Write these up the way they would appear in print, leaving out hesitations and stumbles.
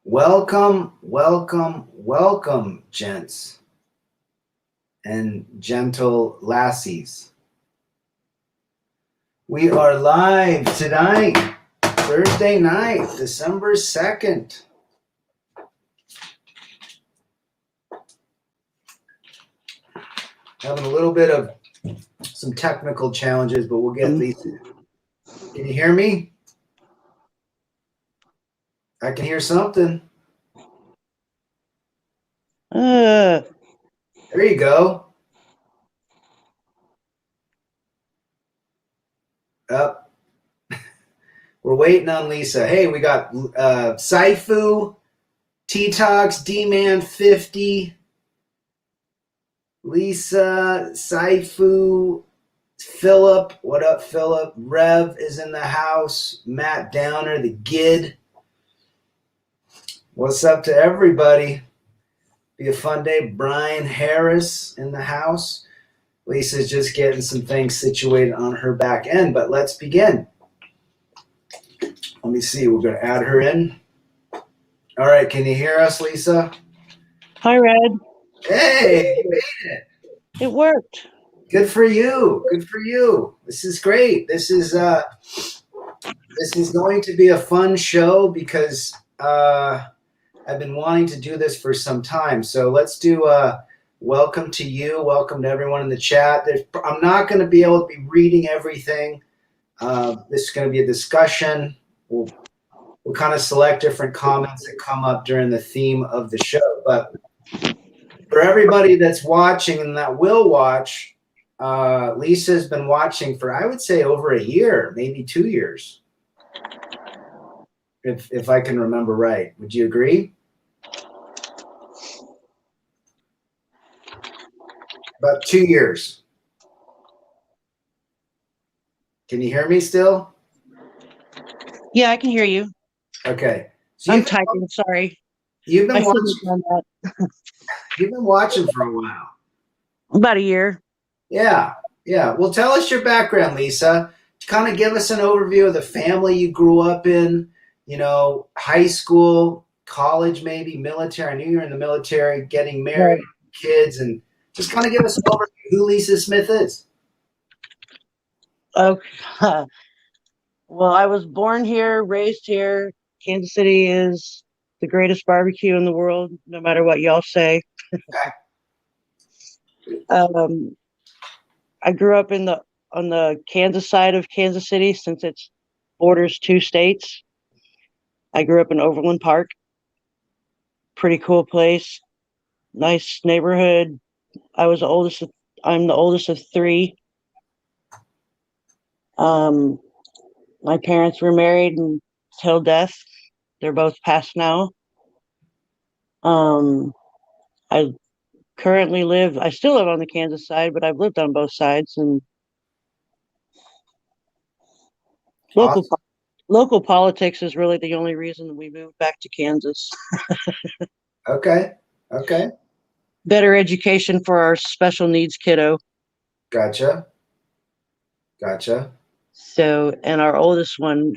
Welcome, welcome, welcome, gents and gentle lassies. We are live tonight, Thursday night, December 2nd. Having a little bit of some technical challenges, but we'll get these. Can you hear me? I can hear something. There you go. Up. We're waiting on Lisa. Hey, we got Sifu, T-Tox, D-Man 50, Lisa, Sifu, Philip. What up, Philip? Rev is in the house. Matt Downer, the Gid. What's up to everybody? Be a fun day. Brian Harris in the house. Lisa's just getting some things situated on her back end, but let's begin. Let me see. We're going to add her in. All right. Can you hear us, Lisa? Hi, Red. Hey, you made it. It worked. Good for you. Good for you. This is great. This is going to be a fun show because I've been wanting to do this for some time. So let's do welcome to you. Welcome to everyone in the chat. I'm not going to be able to be reading everything. This is going to be a discussion. We'll kind of select different comments that come up during the theme of the show. But for everybody that's watching and that will watch, Lisa's been watching for, I would say, over a year, maybe 2 years. If I can remember right. Would you agree? About 2 years. Can you hear me still? Yeah, I can hear you. Okay. So I'm typing, sorry. You've been watching for a while. About a year. Yeah. Well, tell us your background, Lisa. Kind of give us an overview of the family you grew up in, high school, college, maybe military. I knew you were in the military, getting married, kids, and just kind of give us an overview of who Lisa Smith is. Okay. Well, I was born here, raised here. Kansas City is the greatest barbecue in the world, no matter what y'all say. I grew up on the Kansas side of Kansas City since it borders 2 states. I grew up in Overland Park. Pretty cool place. Nice neighborhood. I'm the oldest of 3. My parents were married until death. They're both passed now. I still live on the Kansas side, but I've lived on both sides, and local politics is really the only reason we moved back to Kansas. Okay. Better education for our special needs kiddo. Gotcha. So, and our oldest one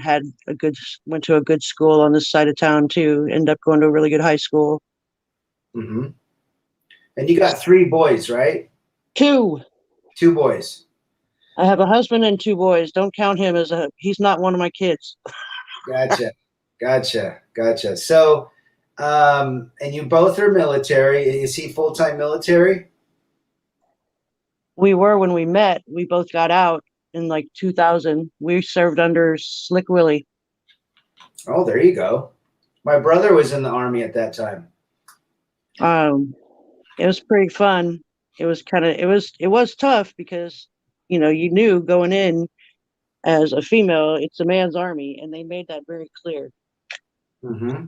went to a good school on this side of town too. Ended up going to a really good high school. Mm-hmm. And you got 3 boys, right? 2. 2 boys. I have a husband and 2 boys. Don't count him he's not one of my kids. Gotcha. So, and you both are military. Is he full-time military? We were when we met. We both got out in like 2000. We served under Slick Willie. Oh, there you go. My brother was in the Army at that time. It was pretty fun. It was tough because, you knew going in as a female, it's a man's army, and they made that very clear. Mm-hmm.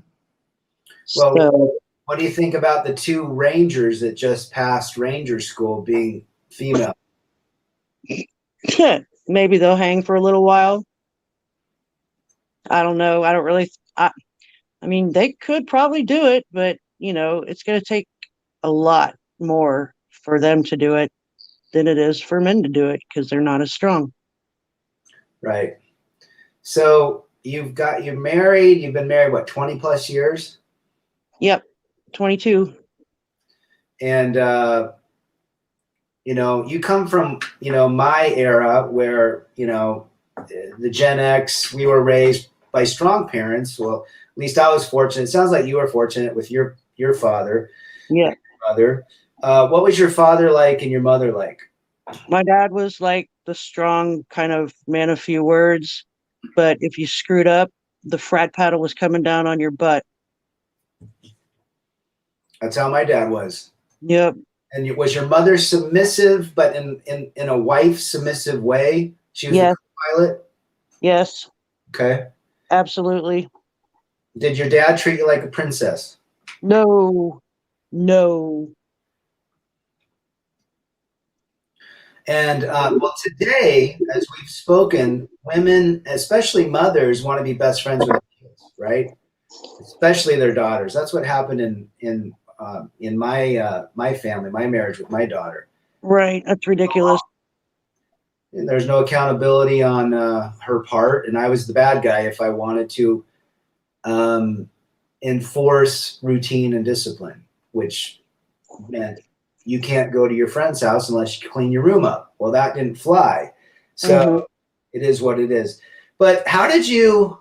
Well, what do you think about the 2 Rangers that just passed Ranger School being female? Maybe they'll hang for a little while. I don't know. I don't really. I mean, they could probably do it, but it's going to take a lot more for them to do it than it is for men to do it because they're not as strong. Right. So you're married. You've been married, what, 20 plus years? Yep. 22. And you come from my era where the Gen X. We were raised by strong parents. Well, at least I was fortunate. It sounds like you were fortunate with your father Yeah. and your mother. What was your father like and your mother like? My dad was like the strong kind of man of few words, but if you screwed up, the frat paddle was coming down on your butt. That's how my dad was. Yep. And was your mother submissive, but in a wife submissive way? She was the Yes. co-pilot. Yes. Okay. Absolutely. Did your dad treat you like a princess? No. No. And well, today, as we've spoken, women, especially mothers, want to be best friends with kids, right? Especially their daughters. That's what happened in my family, my marriage with my daughter. Right. That's ridiculous. And there's no accountability on her part, and I was the bad guy if I wanted to um, enforce routine and discipline, which meant you can't go to your friend's house unless you clean your room up. Well, that didn't fly. Hmm. So it is what it is. But how did you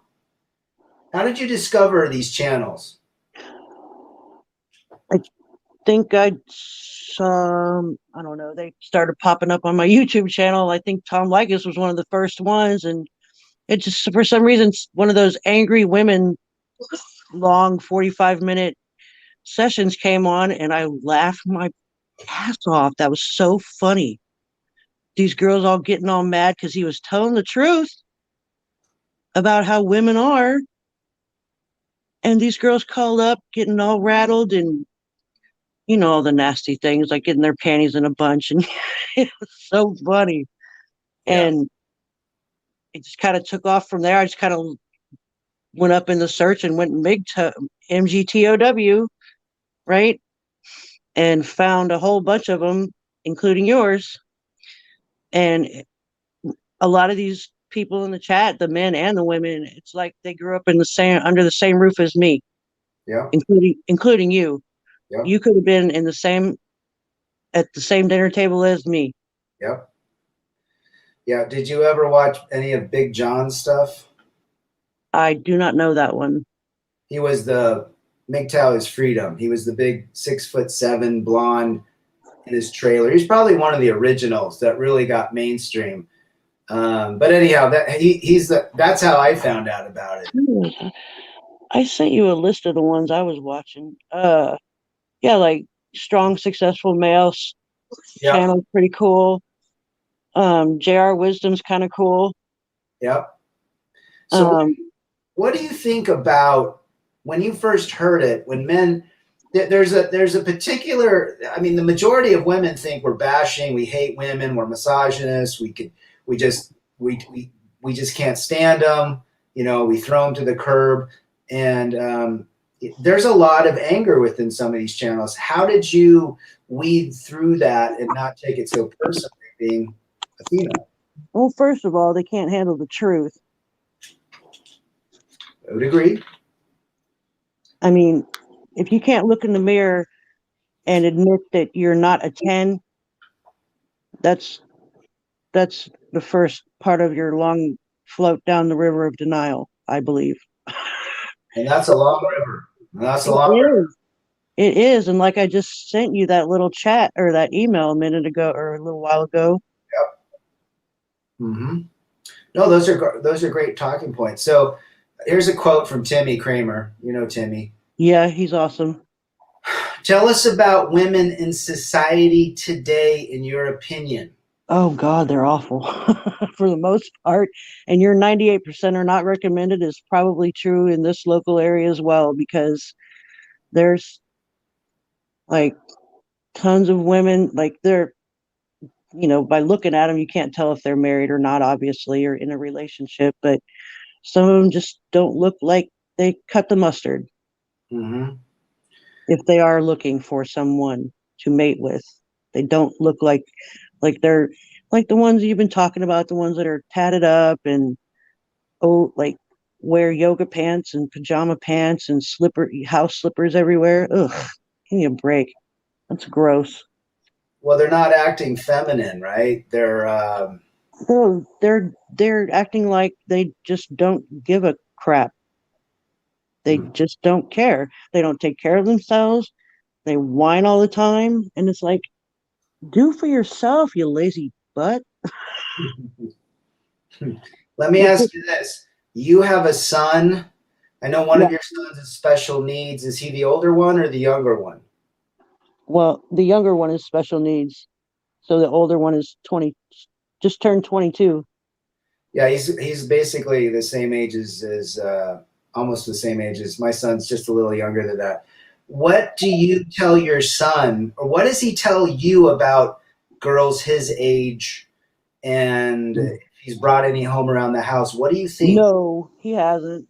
discover these channels? I think I don't know, they started popping up on my YouTube channel. I think Tom Likas was one of the first ones, and it just for some reason one of those angry women long 45-minute sessions came on, and I laughed my ass off. That was so funny. These girls all getting all mad because he was telling the truth about how women are, and these girls called up getting all rattled, and all the nasty things like getting their panties in a bunch, and it was so funny. Yeah. And it just kind of took off from there. I just kind of went up in the search and went MGTOW, right? And found a whole bunch of them, including yours. And a lot of these people in the chat, the men and the women, it's like they grew up in the same under the same roof as me, Yeah. including you. Yeah. You could have been in the same at the same dinner table as me. Yeah. Yeah. Did you ever watch any of Big John's stuff? I do not know that one. He was the MGTOW is freedom. He was the big 6'7" blonde in his trailer. He's probably one of the originals that really got mainstream. But anyhow, that's how I found out about it. I sent you a list of the ones I was watching. Yeah, like strong, successful males Yeah. channel, pretty cool. JR Wisdom's kind of cool. Yeah. So Um, what do you think about when you first heard it? When men, there's a particular. I mean, the majority of women think we're bashing, we hate women, we're misogynists. We just, we just can't stand them. We throw them to the curb, and there's a lot of anger within some of these channels. How did you weed through that and not take it so personally, being a female? well, first of all, they can't handle the truth. I would agree. I mean, if you can't look in the mirror and admit that you're not a 10, that's that's the first part of your long float down the river of denial, I believe. And that's a long river. And that's a It long river. is. It is. And like I just sent you that little chat or that email a minute ago or a little while ago. Mm-hmm. No, those are great talking points. So here's a quote from Timmy Kramer. You know Timmy. Yeah, he's awesome. Tell us about women in society today, in your opinion. Oh God, they're awful for the most part. And your 98% are not recommended is probably true in this local area as well, because there's like tons of women, like they're, by looking at them, you can't tell if they're married or not, obviously, or in a relationship, but some of them just don't look like they cut the mustard Mm-hmm. if they are looking for someone to mate with. They don't look like they're like the ones you've been talking about, the ones that are tatted up and oh, like wear yoga pants and pajama pants and house slippers everywhere. Ugh, give me a break. That's gross. Well, they're not acting feminine, right? They're No, they're acting like they just don't give a crap. They hmm. just don't care. They don't take care of themselves. They whine all the time, and it's like, do for yourself, you lazy butt. Let me ask you this. You have a son. I know one Yeah. of your sons has special needs. Is he the older one or the younger one? Well, the younger one is special needs, so the older one is 20, just turned 22. Yeah, he's basically the same age as almost the same age as my son's, just a little younger than that. What do you tell your son, or what does he tell you about girls his age? And if he's brought any home around the house, what do you think? No, he hasn't.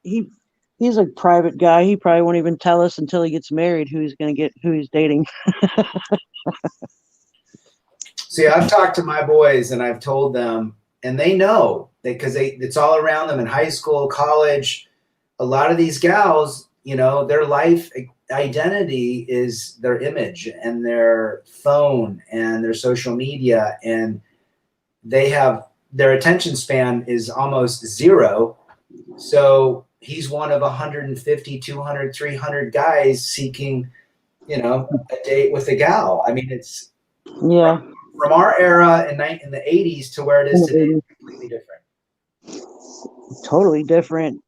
He he's a private guy. He probably won't even tell us until he gets married who he's dating. See, I've talked to my boys and I've told them, and they know because it's all around them in high school, college. A lot of these gals, their life identity is their image and their phone and their social media, and they have their attention span is almost zero. So he's one of 150, 200, 300 guys seeking, a date with a gal. I mean, it's Yeah, from our era in the 80s to where it is today, it's completely different. totally different,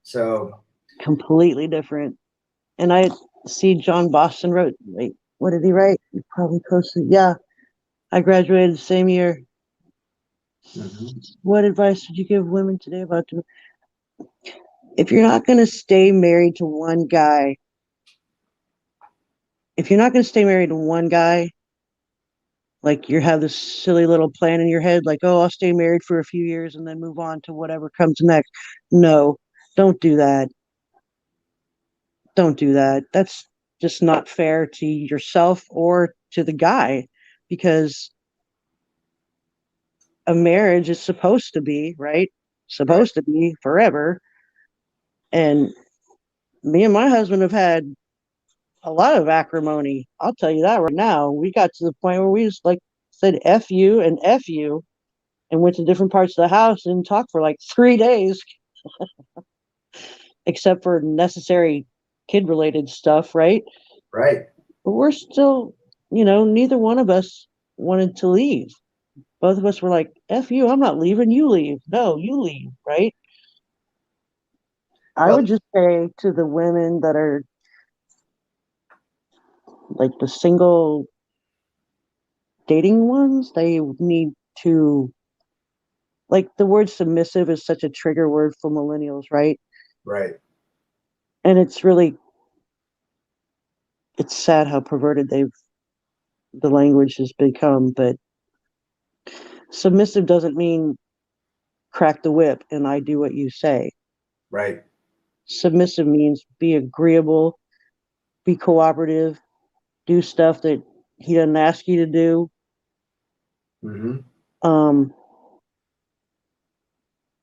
So, completely different. And I see John Boston wrote. Wait, what did he write? He probably posted. Yeah, I graduated the same year. mhm, What advice would you give women today about if you're not going to stay married to one guy? If you're not going to stay married to one guy, like you have this silly little plan in your head, like, oh, I'll stay married for a few years and then move on to whatever comes next. No, don't do that. Don't do that. That's just not fair to yourself or to the guy, because a marriage is supposed to be, right? right, Supposed to be forever. And me and my husband have had a lot of acrimony. I'll tell you that right now. We got to the point where we just like said F you and F you and went to different parts of the house and talked for like 3 days, except for necessary kid related stuff, right? right. But we're still, neither one of us wanted to leave. Both of us were like, F you, I'm not leaving, you leave. No, you leave, right? I Well, would just say to the women that are like the single dating ones, they need to, like, the word submissive is such a trigger word for millennials, right? right. And it's sad how perverted the language has become, but submissive doesn't mean crack the whip and I do what you say. Right. Submissive means be agreeable, be cooperative, do stuff that he doesn't ask you to do. Hmm. Um,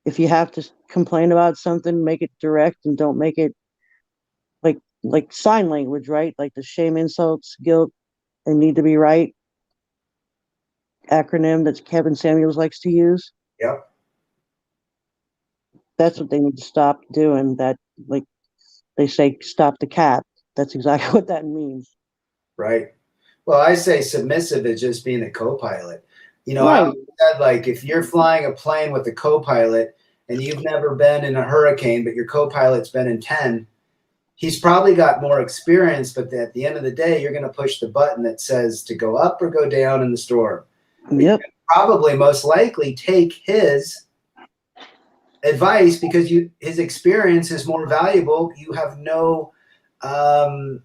if you have to complain about something, make it direct and don't make it like sign language, right? Like the shame, insults, guilt, and need to be right acronym that Kevin Samuels likes to use. Yep. That's what they need to stop doing. That, like they say, stop the cat. That's exactly what that means. Right. Well, I say submissive is just being a co-pilot. I Right. always said, like, if you're flying a plane with a co-pilot and you've never been in a hurricane, but your co-pilot's been in 10, he's probably got more experience, but at the end of the day, you're going to push the button that says to go up or go down in the storm. But you're Yep. going to probably most likely take his advice because his experience is more valuable. You have no, and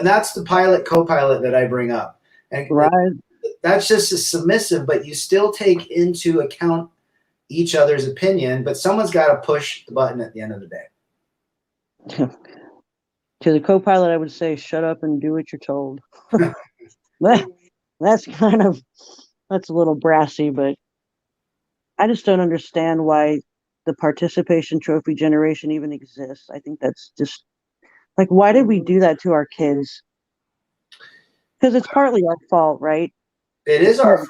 that's the pilot co-pilot that I bring up. And Right. that's just a submissive, but you still take into account each other's opinion, but someone's got to push the button at the end of the day. To the co-pilot, I would say, shut up and do what you're told. That's kind of, that's a little brassy, but I just don't understand why. the participation trophy generation even exists. I think that's just like, why did we do that to our kids? Because it's partly our fault, right? It It's is our part, fault.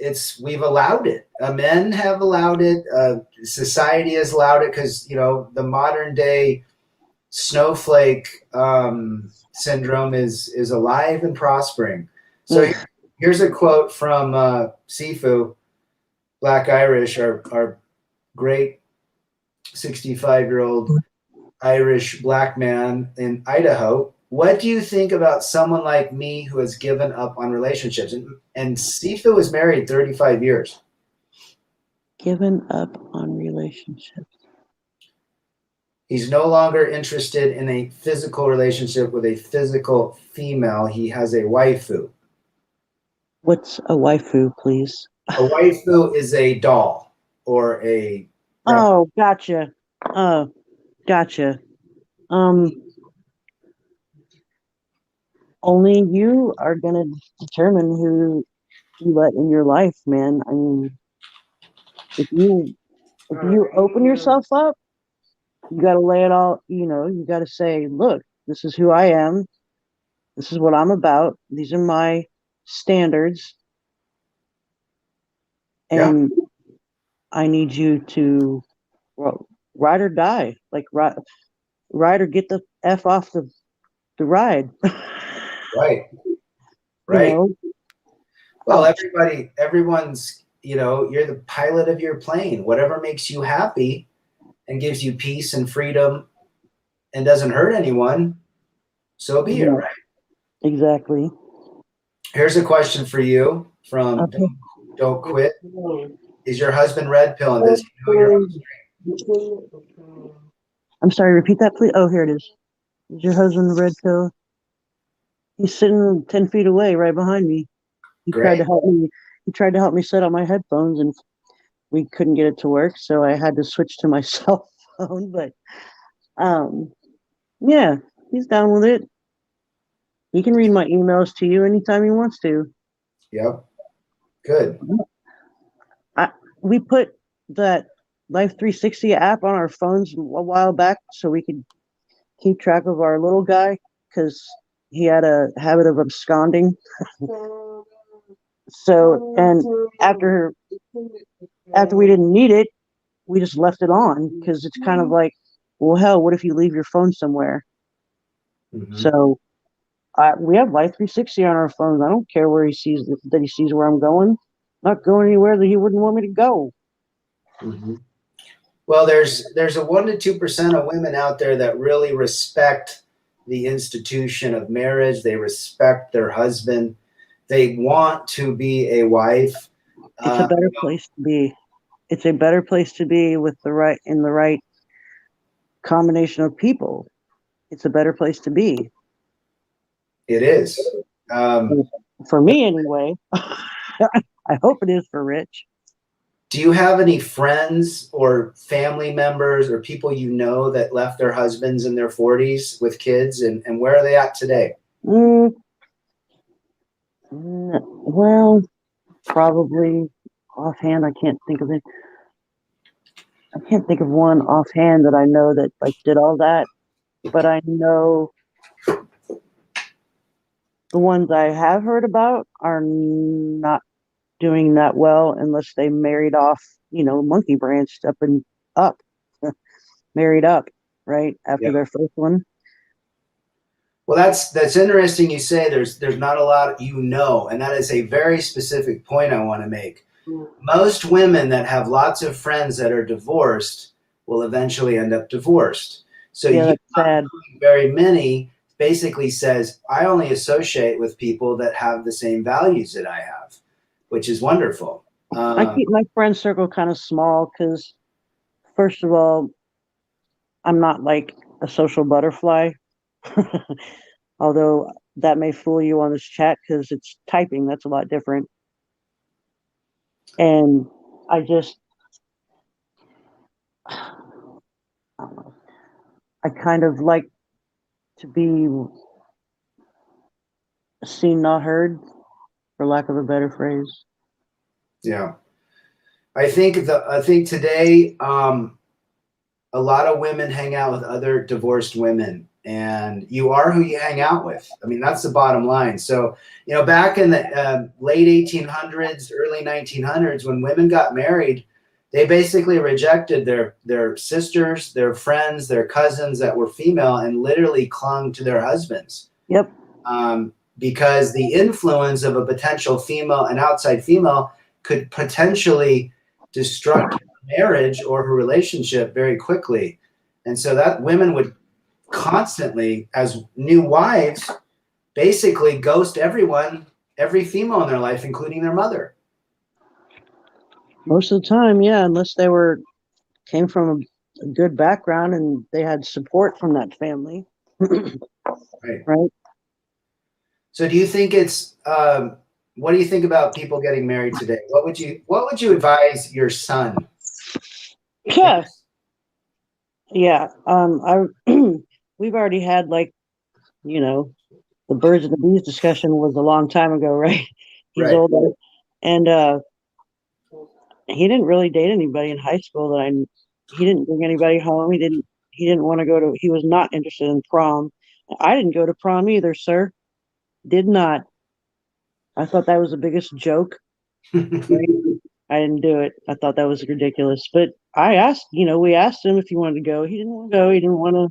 It's we've allowed it. Men have allowed it. Society has allowed it because the modern day snowflake syndrome is alive and prospering. So ugh, here's a quote from Sifu, Black Irish, our great 65-year-old Irish black man in Idaho. What do you think about someone like me who has given up on relationships? And Sifu was married 35 years. given up on relationships. He's no longer interested in a physical relationship with a physical female. He has a waifu. What's a waifu, please? A waifu is a doll or a Oh, gotcha. Oh, gotcha. Um, Only you are gonna determine who you let in your life, man. I mean, if you open yourself up, you gotta lay it all. You gotta say, look, this is who I am. This is what I'm about. These are my standards, yeah, and I need you to, well, ride or die. Like ride or get the f off the ride. right, you right. know, Well, everyone's, you're the pilot of your plane. Whatever makes you happy and gives you peace and freedom and doesn't hurt anyone, so be it, yeah, right? exactly. Here's a question for you from Okay. Don't Quit. Is your husband red pilling? Does he know you're on the I'm sorry. Repeat that, please. Oh, here it is. Is your husband red pill? He's sitting 10 feet away, right behind me. He tried Great. to help me. He tried to help me set up my headphones, and we couldn't get it to work, so I had to switch to my cell phone. But um, yeah, he's down with it. He can read my emails to you anytime he wants to. Yep. Good. I, we put that Life 360 app on our phones a while back so we could keep track of our little guy because he had a habit of absconding. So, and after after we didn't need it, we just left it on because it's kind of like, well, hell, what if you leave your phone somewhere? Hmm. So we have Life 360 on our phones. I don't care where he sees that he sees where I'm going. I'm not going anywhere that he wouldn't want me to go. Hmm. Well, there's a 1 to 2% of women out there that really respect the institution of marriage. They respect their husband. They want to be a wife. It's a Uh, better place to be. It's a better place to be with the right combination of people. It's a better place to be. it is. Um, For me, anyway. I hope it is for Rich. do you have any friends or family members or people that left their husbands in their 40s with kids, and where are they at today? Mm, well, probably offhand, I can't think of it. I can't think of one offhand that I know that like did all that, but I know the ones I have heard about are not doing that well unless they married off, monkey branched up and up, married up, right Yeah. after their first one. Well, that's interesting. You say there's not a lot and that is a very specific point I want to make. Most women that have lots of friends that are divorced will eventually end up divorced. So Yeah, you that's sad. very many basically says I only associate with people that have the same values that I have, which is wonderful. I Um, keep my friend circle kind of small because, first of all, I'm not like a social butterfly. Although that may fool you on this chat because it's typing. That's a lot different. And I just, I kind of like to be seen, not heard, for lack of a better phrase. yeah, I think today, a lot of women hang out with other divorced women, and you are who you hang out with. I mean, that's the bottom line. So, back in the late 1800s, early 1900s, when women got married, they basically rejected their sisters, their friends, their cousins that were female, and literally clung to their husbands. Yep. Because the influence of a potential female, an outside female, could potentially destruct her marriage or her relationship very quickly. And so that women would constantly, as new wives, basically ghost everyone, every female in their life, including their mother. Most of the time, yeah, unless they came from a good background and they had support from that family. Right. Right. So do you think it's what do you think about people getting married today? What would you advise your son? Yeah. Yeah. I we've already had the birds and the bees discussion was a long time ago, right? He's Right. older, and he didn't really date anybody in high school that I. He didn't bring anybody home. He didn't want to go to. He was not interested in prom. I didn't go to prom either, sir. Did not. I thought that was the biggest joke. Right? I didn't do it. I thought that was ridiculous. But I asked, we asked him if he wanted to go. He didn't want to go. He didn't want to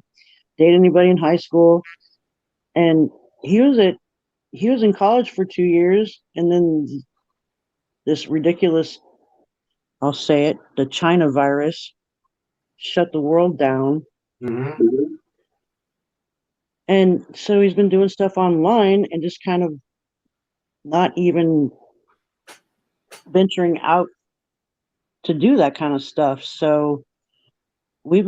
date anybody in high school. And he was at he was in college for 2 years, and then this ridiculous, I'll say it, the China virus shut the world down. Mm-hmm. And so he's been doing stuff online and just kind of not even venturing out to do that kind of stuff. So we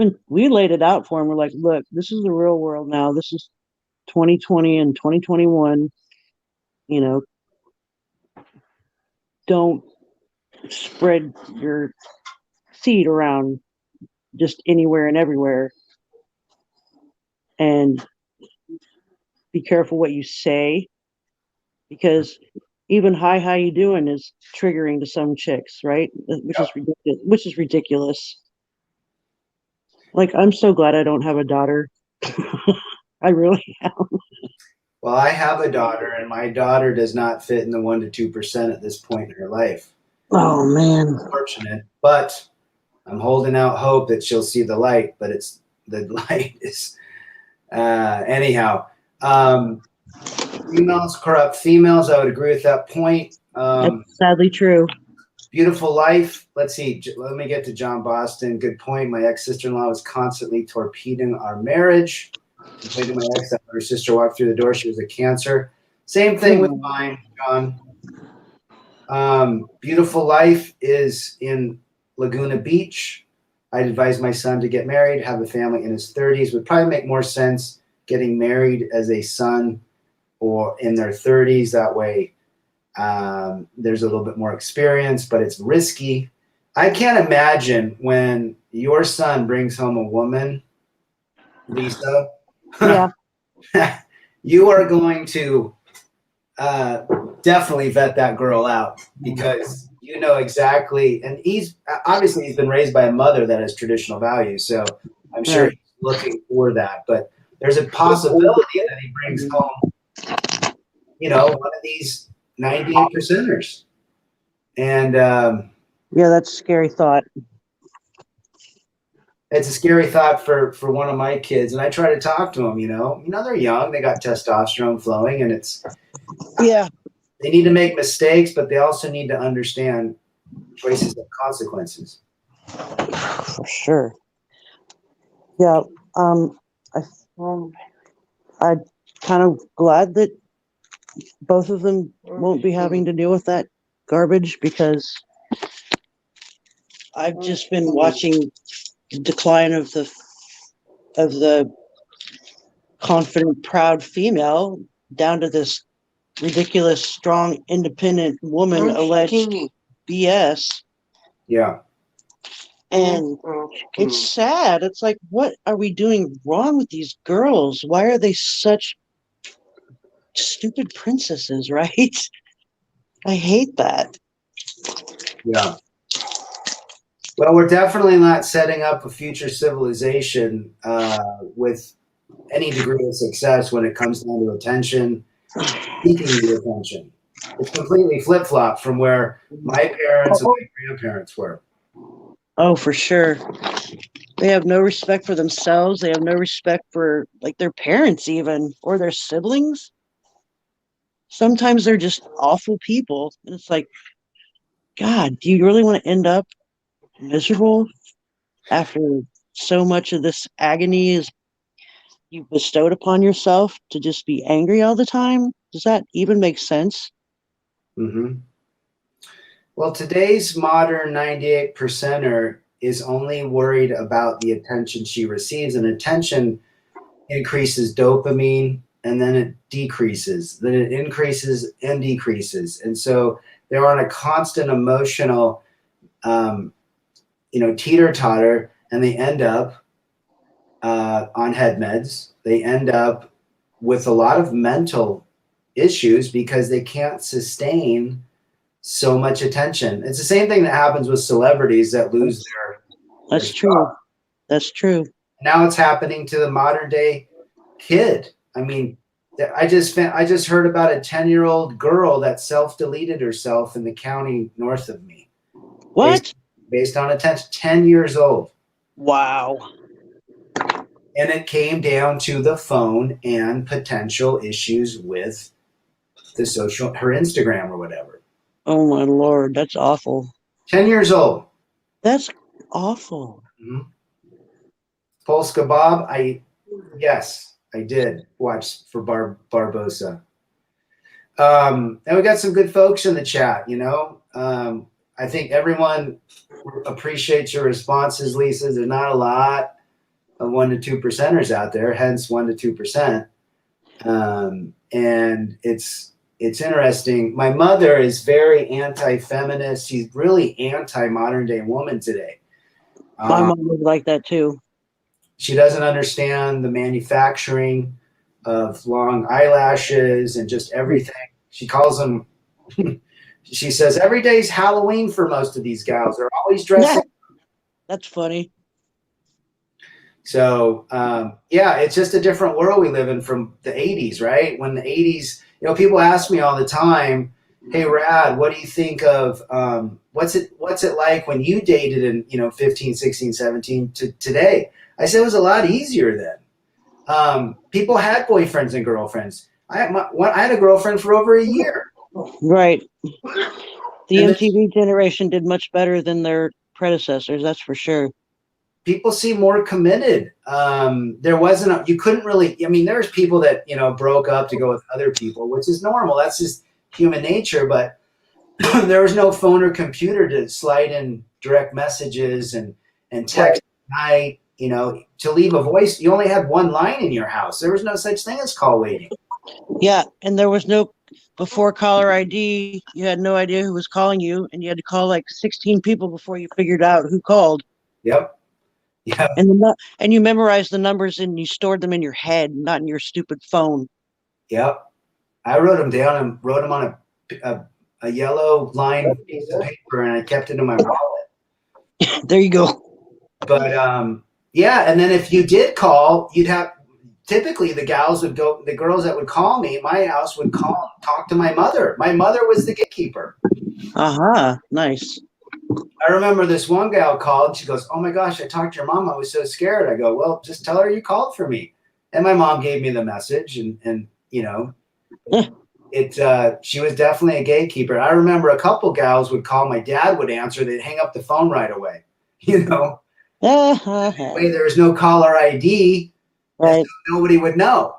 laid it out for him. We're like, look, this is the real world now. This is 2020 and 2021. You know, don't spread your seed around just anywhere and everywhere. And be careful what you say, because even "hi, how you doing" is triggering to some chicks, right? Which is ridiculous. Which is ridiculous. Like, I'm so glad I don't have a daughter. I really am. Well, I have a daughter, and my daughter does not fit in the 1 to 2% at this point in her life. Oh man. Fortunate, but I'm holding out hope that she'll see the light. But the light is anyhow. Females corrupt females. I would agree with that point. That's sadly true. Beautiful life. Let's see. Let me get to John Boston. Good point. My ex-sister-in-law was constantly torpedoing our marriage. Compared to my ex, after her sister walked through the door, she was a Cancer. Same thing with mine, John. Beautiful life is in Laguna Beach. I'd advise my son to get married, have a family in his 30s. Would probably make more sense getting married as a son or in their 30s. That way, there's a little bit more experience, but it's risky. I can't imagine when your son brings home a woman, Lisa. Yeah. You are going to definitely vet that girl out, because you know exactly. And he's been raised by a mother that has traditional values, so I'm sure Right. he's looking for that. But there's a possibility that he brings home, one of these 98%ers. And Yeah, that's a scary thought. it's a scary thought for one of my kids. And I try to talk to them. They're young, they got testosterone flowing, and they need to make mistakes, but they also need to understand choices and consequences. For sure. Yeah. I I'm kind of glad that both of them won't be having to deal with that garbage, because I've just been watching the decline of the confident, proud female down to this ridiculous, strong, independent woman alleged BS. Yeah. And it's sad. It's like, what are we doing wrong with these girls? Why are they such stupid princesses, right? I hate that. Yeah. Well, we're definitely not setting up a future civilization with any degree of success when it comes down to attention, seeking the attention. It's completely flip flop from where my parents and my grandparents were. Oh, for sure. They have no respect for themselves. They have no respect for like their parents even or their siblings. Sometimes they're just awful people. And it's like, God, do you really want to end up miserable after so much of this agony is you bestowed upon yourself to just be angry all the time? Does that even make sense? Hmm. Well, today's modern 98 percenter is only worried about the attention she receives, and attention increases dopamine and then it decreases, then it increases and decreases. And so they're on a constant emotional, um, teeter totter, and they end up on head meds. They end up with a lot of mental issues because they can't sustain so much attention. It's the same thing that happens with celebrities that lose their That's true. stuff. That's true. Now it's happening to the modern day kid. I mean, I just heard about a 10-year-old girl that self-deleted herself in the county north of me based What? based on attention. 10 years old. Wow. And it came down to the phone and potential issues with her Instagram or whatever. Oh my Lord. That's awful. 10 years old. That's awful. Mm-hmm. Polska Bob, yes, I did watch for Barbosa. And we got some good folks in the chat, I think everyone appreciates your responses, Lisa. There's not a lot of 1 to 2 percenters out there, hence 1 to 2%. And it's interesting. My mother is very anti-feminist. She's really anti-modern day woman today. My mom was like that too. She doesn't understand the manufacturing of long eyelashes and just everything. She calls them, she says, every day's Halloween for most of these gals. They're always dressing. That's funny. So, it's just a different world we live in from the 80s, right? When the 80s, people ask me all the time, hey, Rad, what do you think of what's it like when you dated in, 15, 16, 17 to today? I said it was a lot easier then. People had boyfriends and girlfriends. I had a girlfriend for over a year. Right. The And MTV generation did much better than their predecessors, that's for sure. people seem more committed. There wasn't you couldn't really, there's people that, broke up to go with other people, which is normal. That's just human nature. But there was no phone or computer to slide in direct messages and text at night. To leave a voice, you only had one line in your house. There was no such thing as call waiting. Yeah, and there was no before caller ID. You had no idea who was calling you, and you had to call like 16 people before you figured out who called. Yep. Yeah. And you memorized the numbers and you stored them in your head, not in your stupid phone. Yep. I wrote them down and wrote them on a yellow line piece of paper, and I kept it in my wallet. There you go. But and then if you did call, you'd have typically the girls that would call me, my house would talk to my mother. My mother was the gatekeeper. Nice. I remember this one gal called. She goes, "Oh my gosh, I talked to your mom. I was so scared." I go, "Well, just tell her you called for me." And my mom gave me the message, and she was definitely a gatekeeper. I remember a couple gals would call. My dad would answer. They'd hang up the phone right away. Way there was no caller ID. Right. So nobody would know.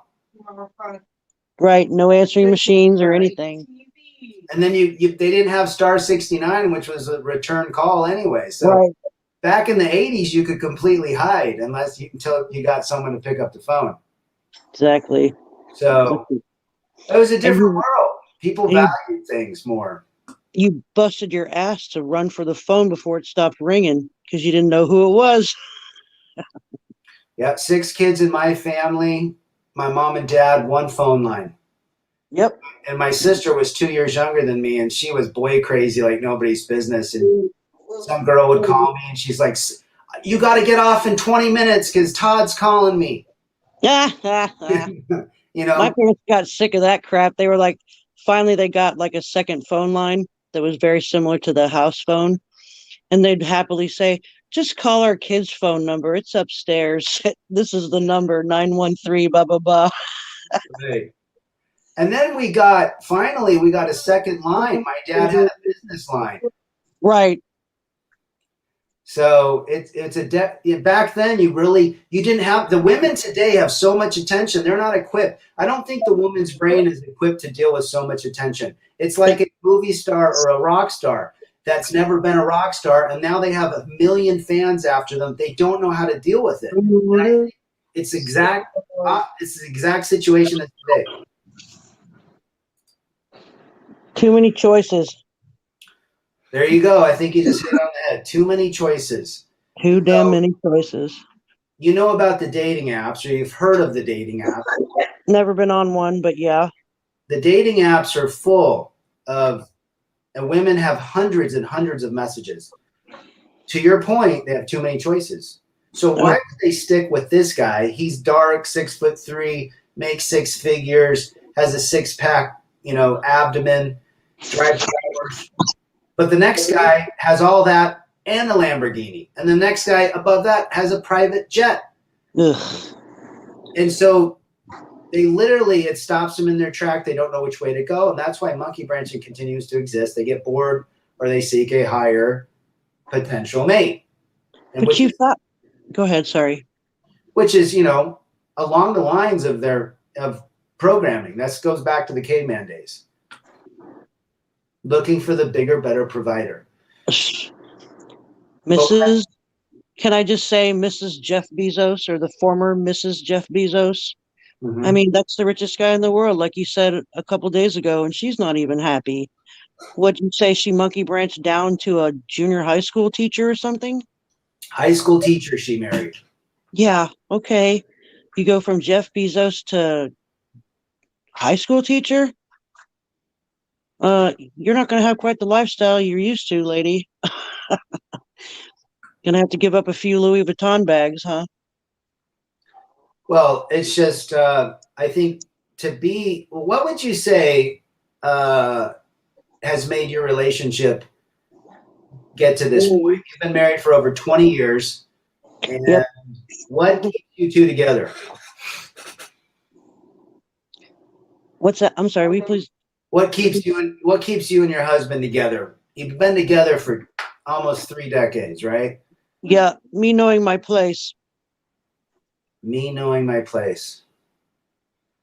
Right. No answering machines or anything. And then they didn't have star 69, which was a return call anyway. So back in the 80s, you could completely hide until you got someone to pick up the phone. Exactly. So it was a different world. People valued things more. You busted your ass to run for the phone before it stopped ringing because you didn't know who it was. Yeah, 6 kids in my family. My mom and dad, one phone line. Yep. And my sister was 2 years younger than me, and she was boy crazy like nobody's business. And some girl would call me and she's like, "You got to get off in 20 minutes because Todd's calling me." My You know, parents got sick of that crap. They were like, finally, they got like a second phone line that was very similar to the house phone. And they'd happily say, just call our kid's phone number. It's upstairs. This is the number 913, blah, blah, blah. right. And then finally we got a second line. My dad had a business line. Right. So back then you didn't have, the women today have so much attention. They're not equipped. I don't think the woman's brain is equipped to deal with so much attention. It's like a movie star or a rock star that's never been a rock star, and now they have 1 million fans after them. They don't know how to deal with it. And I think it's the exact situation as today. Too many choices. There you go. I think you just hit on the head. Too many choices. Too damn many choices. You know about the dating apps, or you've heard of the dating apps. Never been on one, but yeah. The dating apps are full of, and women have hundreds and hundreds of messages. To your point, they have too many choices. So why would they stick with this guy? He's dark, 6'3", makes 6 figures, has a 6-pack, abdomen, drives cars. But the next guy has all that and a Lamborghini. And the next guy above that has a private jet. Ugh. And so it stops them in their track. They don't know which way to go. And that's why monkey branching continues to exist. They get bored or they seek a higher potential mate. And but you thought, go ahead, sorry. Which is, along the lines of programming. That goes back to the caveman days. Looking for the bigger, better provider. Mrs. Can I just say Mrs. Jeff Bezos, or the former Mrs. Jeff Bezos? Mm-hmm. I mean, that's the richest guy in the world, like you said a couple days ago, and she's not even happy. What'd you say? She monkey branched down to a junior high school teacher or something? High school teacher she married. Yeah, okay. You go from Jeff Bezos to high school teacher? You're not going to have quite the lifestyle you're used to, lady. Gonna have to give up a few Louis Vuitton bags, huh? Well, it's just, I think what would you say has made your relationship get to this point? You've been married for over 20 years. And yep. What keeps you two together? What's that? I'm sorry, will you please? What keeps you and your husband together? You've been together for almost 3 decades, right? Yeah, me knowing my place. Me knowing my place.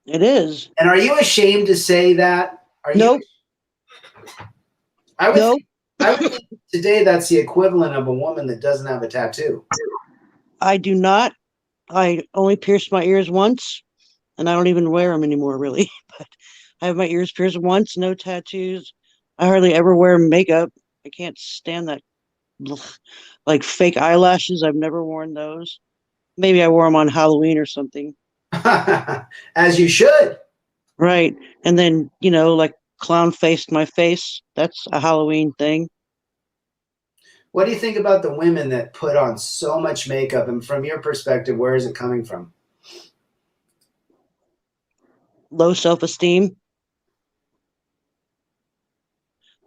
It is. And are you ashamed to say that? Nope. I would think today that's the equivalent of a woman that doesn't have a tattoo. I do not. I only pierced my ears once, and I don't even wear them anymore, really. But I have my ears pierced once, no tattoos. I hardly ever wear makeup. I can't stand that. Like fake eyelashes, I've never worn those. Maybe I wore them on Halloween or something. As you should. Right. And then, like clown faced my face. That's a Halloween thing. What do you think about the women that put on so much makeup? And from your perspective, where is it coming from? Low self-esteem.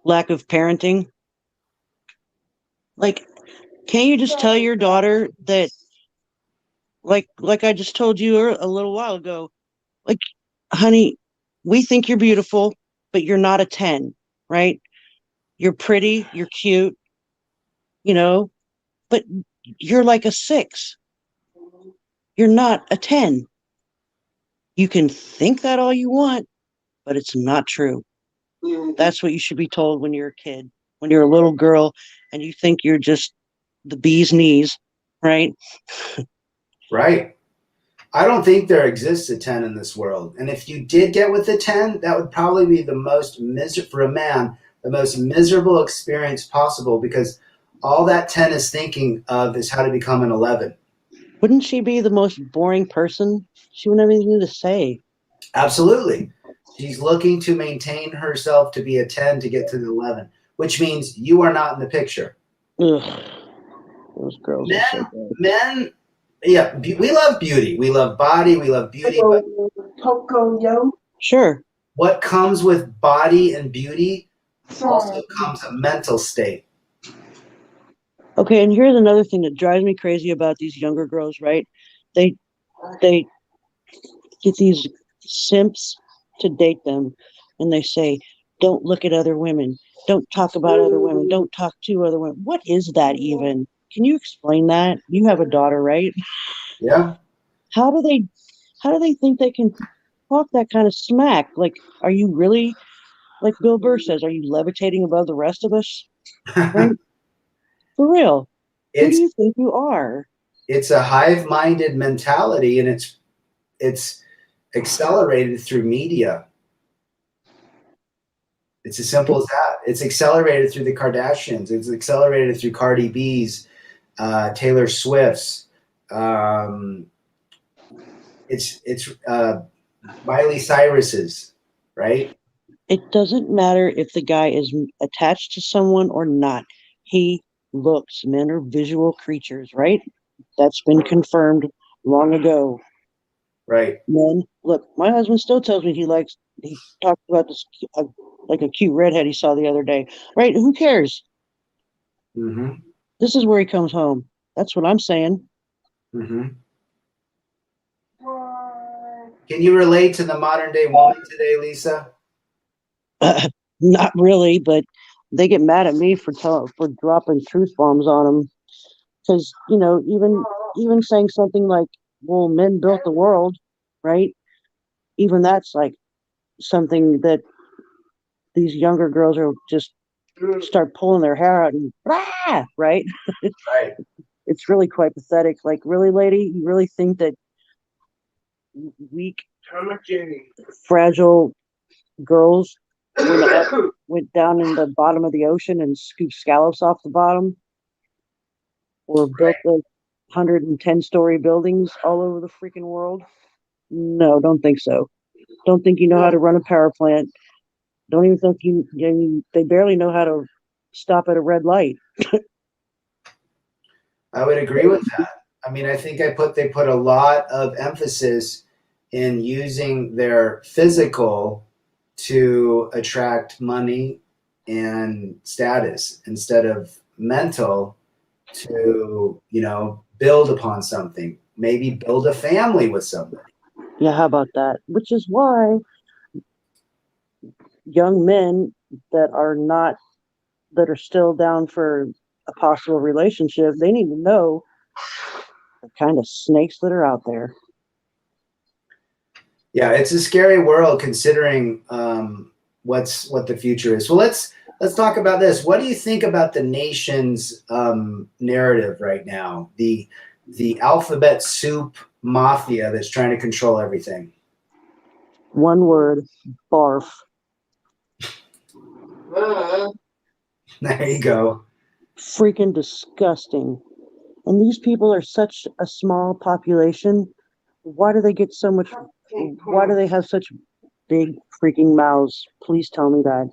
Lack of parenting. Like, can't you just tell your daughter that, like I just told you a little while ago, like, honey, we think you're beautiful, but you're not a 10, right? You're pretty, you're cute, but you're like a 6. You're not a 10. You can think that all you want, but it's not true. That's what you should be told when you're a kid, when you're a little girl and you think you're just the bee's knees, right? Right. I don't think there exists a 10 in this world. And if you did get with a 10, that would probably be the most for a man, the most miserable experience possible, because all that 10 is thinking of is how to become an 11. Wouldn't she be the most boring person? She wouldn't have anything to say. Absolutely. She's looking to maintain herself to be a 10 to get to the 11, which means you are not in the picture. Ugh, those girls are so Men, bad. men, yeah, we love beauty. We love body. We love beauty. But Sure. what comes with body and beauty also comes a mental state. Okay, and here's another thing that drives me crazy about these younger girls, right? They they get these simps to date them, and they say, "Don't look at other women. Don't talk about other women. Don't talk to other women." What is that even? Can you explain that? You have a daughter, right? Yeah. How do they how do they think they can talk that kind of smack? Like, are you really, like Bill Burr says, are you levitating above the rest of us? Right? For real. Who do it's you think you are? it's a hive-minded mentality, and it's accelerated through media. It's as simple as that. It's accelerated through the Kardashians. It's accelerated through Cardi B's, Taylor Swift's. Um, it's Miley Cyrus's, right? It doesn't matter if the guy is attached to someone or not. He looks. Men are visual creatures, right? That's been confirmed long ago. Right. Men look. My husband still tells me he talked about this like a cute redhead he saw the other day. Right? Who cares? Mm-hmm. This is where he comes home. That's what I'm saying. Mm-hmm. Can you relate to the modern day woman today, Lisa? Not really, but they get mad at me for dropping truth bombs on them because even saying something like, "Well, men built the world," right? Even that's like something that these younger girls are just start pulling their hair out and right? Right. It's really quite pathetic. Like, really, lady, you really think that weak, fragile girls went down in the bottom of the ocean and scooped scallops off the bottom, or built the 110-story buildings all over the freaking world? No, don't think so. Don't think you know how to run a power plant. Don't even think they barely know how to stop at a red light. I would agree with that. I mean, I think they put a lot of emphasis in using their physical to attract money and status instead of mental to, build upon something, maybe build a family with somebody. Yeah, how about that? Which is why young men that are not that are still down for a possible relationship, they need to know the kind of snakes that are out there. Yeah, it's a scary world considering what the future is. Well, let's talk about this. What do you think about the nation's narrative right now? The alphabet soup mafia that's trying to control everything. One word, barf. There you go. Freaking disgusting. And these people are such a small population. Why do they get so much? Why do they have such big freaking mouths? Please tell me that.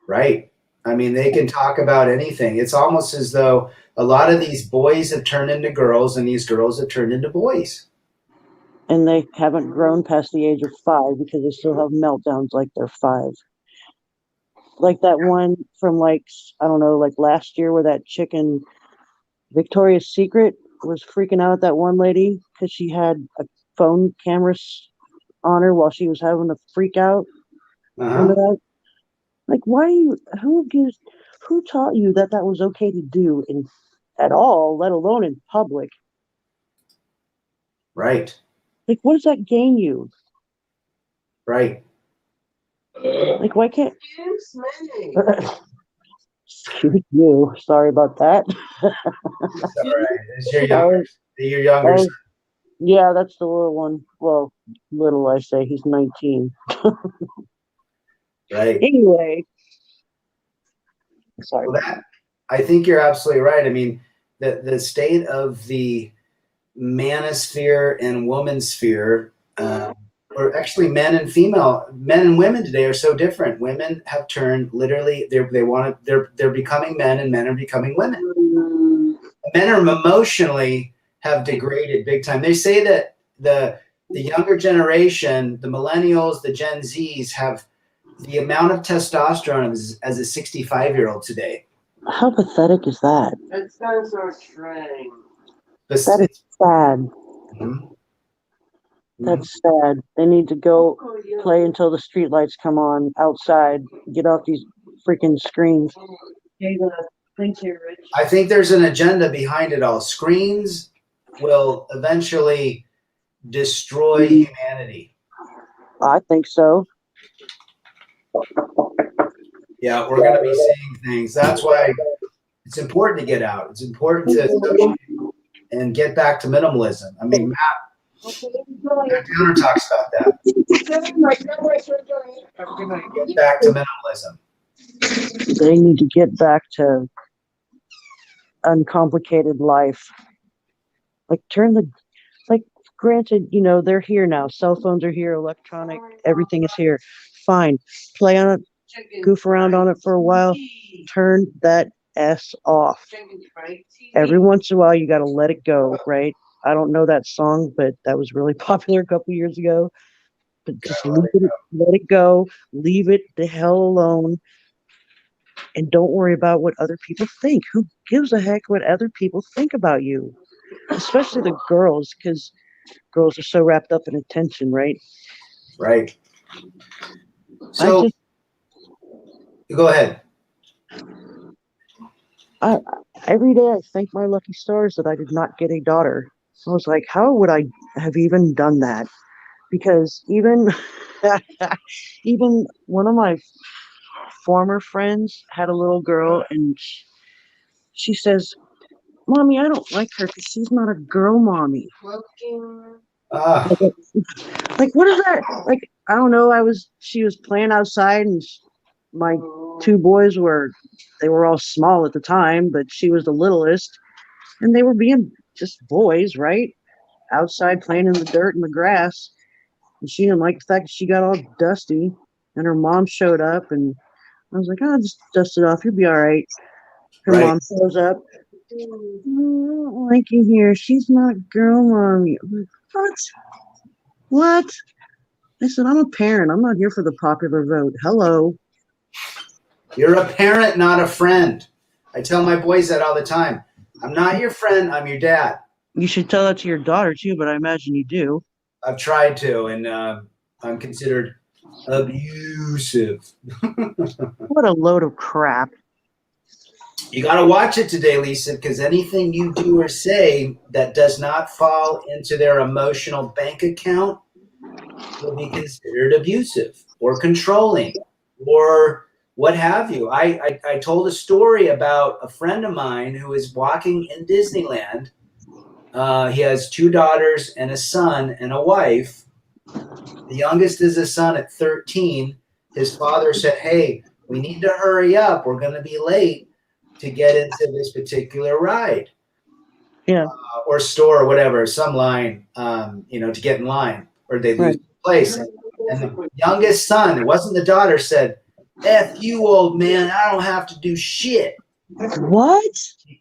Right. I mean, they can talk about anything. It's almost as though a lot of these boys have turned into girls and these girls have turned into boys. And they haven't grown past the age of 5 because they still have meltdowns like they're 5. Like that one from, like, I don't know, like last year where that chicken Victoria's Secret was freaking out at that one lady because she had a phone camera on her while she was having a freak out. Remember Uh-huh. that? Like, who taught you that that was okay to do at all, let alone in public? Right. Like, what does that gain you? Right. Like, why can't? Excuse you. Sorry about that. It's all right. It's your That younger, was, your that younger son, was, yeah, that's the little one. Well, little, I say. He's 19. right? Anyway, sorry Well, about that I think you're absolutely right. I mean, the state of the manosphere and womansphere or actually men and women today are so different. Women have turned literally, they're becoming men, and men are becoming women. Men are emotionally have degraded big time. They say that the younger generation, the millennials, the Gen Zs, have the amount of testosterone as a 65-year-old today. How pathetic is that? It's guys are trying. That is sad. Mhm. That's sad. They need to go play until the streetlights come on outside. Get off these freaking screens. Thank you, Rich. I think there's an agenda behind it all. Screens will eventually destroy humanity. I think so. Yeah, we're going to be seeing things. That's why it's important to get out. It's important to associate and get back to minimalism. I mean, Matt Downer talks about that. Get back to minimalism. They need to get back to uncomplicated life. Like granted, they're here now. Cell phones are here, electronic, everything is here. Fine. Play on it, goof around on it for a while, turn that S off. Every once in a while, you got to let it go, right? I don't know that song, but that was really popular a couple years ago. But just let it go, leave it the hell alone, and don't worry about what other people think. Who gives a heck what other people think about you? Especially the girls, because girls are so wrapped up in attention, right? Right. So, go ahead. Every day I thank my lucky stars that I did not get a daughter. I was like, how would I have even done that? Because even even one of my former friends had a little girl, and she says, "Mommy, I don't like her because she's not a girl mommy." Like, what is that? Like, I don't know. She was playing outside, and my two boys they were all small at the time, but she was the littlest, and they were being just boys, right? Outside playing in the dirt and the grass. And she didn't like the fact that she got all dusty, and her mom showed up, and I was like, "Oh, just dust it off. You'll be all right." Her mom shows up. "I don't like you here. She's not girl mommy." I'm like, what? What? I said, I'm a parent. I'm not here for the popular vote. Hello. You're a parent, not a friend. I tell my boys that all the time. I'm not your friend. I'm your dad. You should tell that to your daughter, too, but I imagine you do. I've tried to, and I'm considered abusive. What a load of crap. You got to watch it today, Lisa, because anything you do or say that does not fall into their emotional bank account will be considered abusive or controlling or what have you. I told a story about a friend of mine who is walking in Disneyland. He has two daughters and a son and a wife. The youngest is a son at 13. His father said, "Hey, we need to hurry up. We're going to be late to get into this particular ride." Yeah. Or store or whatever, some line, to get in line, or they lose place. And the youngest son, it wasn't the daughter, said, "F you, old man, I don't have to do shit." What?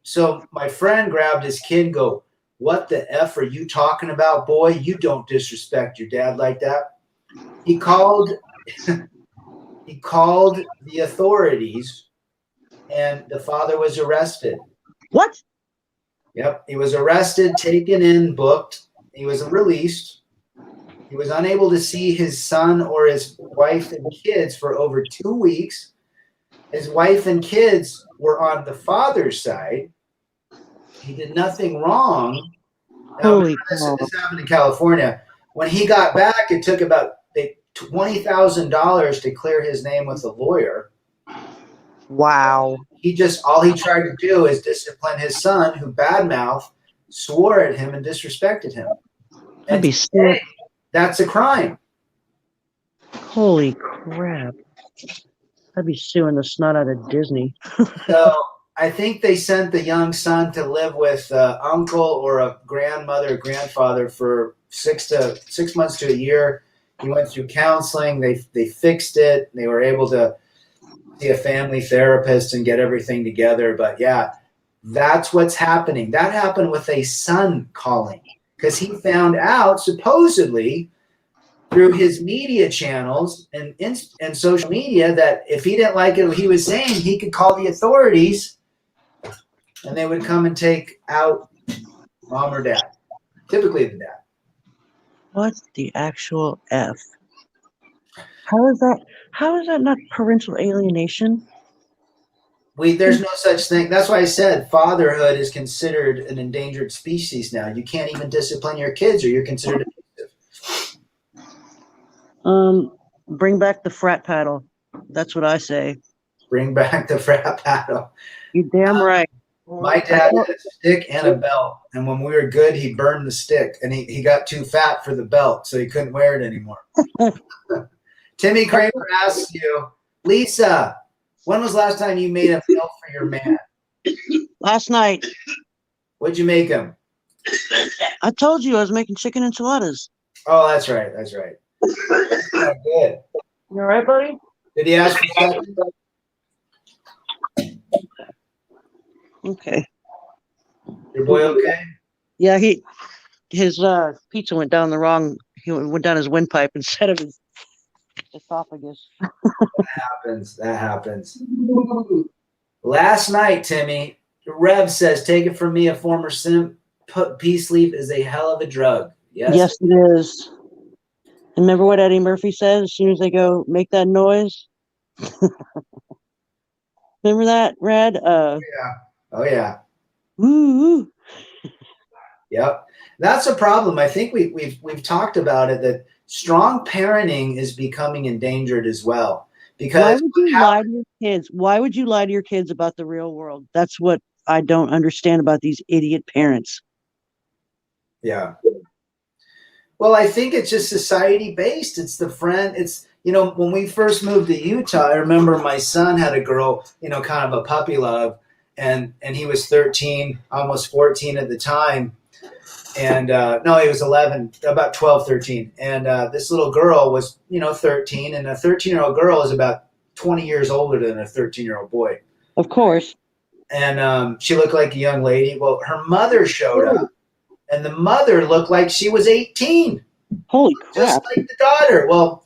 So my friend grabbed his kid and go, "What the F are you talking about, boy? You don't disrespect your dad like that." He called the authorities, and the father was arrested. What? Yep, he was arrested, taken in, booked. He was released. He was unable to see his son or his wife and kids for over 2 weeks. His wife and kids were on the father's side. He did nothing wrong. Now, this happened in California. When he got back, it took about $20,000 to clear his name with a lawyer. Wow. All he tried to do is discipline his son, who badmouthed, swore at him, and disrespected him. And today, that's a crime. Holy crap. I'd be suing the snot out of Disney. So I think they sent the young son to live with an uncle or a grandmother or grandfather for 6 months to a year. He went through counseling. They fixed it. They were able to see a family therapist and get everything together. But yeah, that's what's happening. That happened with a son calling because he found out supposedly through his media channels and social media that if he didn't like it what he was saying, he could call the authorities and they would come and take out mom or dad, typically the dad. What the actual F? How is that? How is that not parental alienation? There's no such thing. That's why I said fatherhood is considered an endangered species now. You can't even discipline your kids or you're considered abusive. Bring back the frat paddle. That's what I say. Bring back the frat paddle. You damn right. My dad had a stick and a belt, and when we were good, he burned the stick, and he got too fat for the belt, so he couldn't wear it anymore. Timmy Kramer asks you, Lisa, when was the last time you made a meal for your man? Last night. What'd you make him? I told you I was making chicken enchiladas. Oh, that's right. That's right. Oh, good. You all right, buddy? Did he ask for something? Okay. Your boy okay? Yeah, his pizza went down the wrong. He went down his windpipe instead of his esophagus. That happens. Last night, Timmy, Rev says, take it from me, a former simp, peace leaf is a hell of a drug. Yes, it is. Remember what Eddie Murphy says as soon as they go make that noise? Remember that, Red? Yeah. Oh, yeah. Woo. Yep. That's a problem. I think we've talked about it, that strong parenting is becoming endangered as well. Because why would you lie to your kids? Why would you lie to your kids about the real world? That's what I don't understand about these idiot parents. Yeah. Well, I think it's just society based. It's the friend. It's, when we first moved to Utah, I remember my son had a girl, kind of a puppy love, and he was 13, almost 14 at the time. And no, he was 11, about 12, 13. And this little girl was, 13, and a 13-year-old girl is about 20 years older than a 13-year-old boy. Of course. And she looked like a young lady. Well, her mother showed up, and the mother looked like she was 18. Holy crap. Just like the daughter. Well,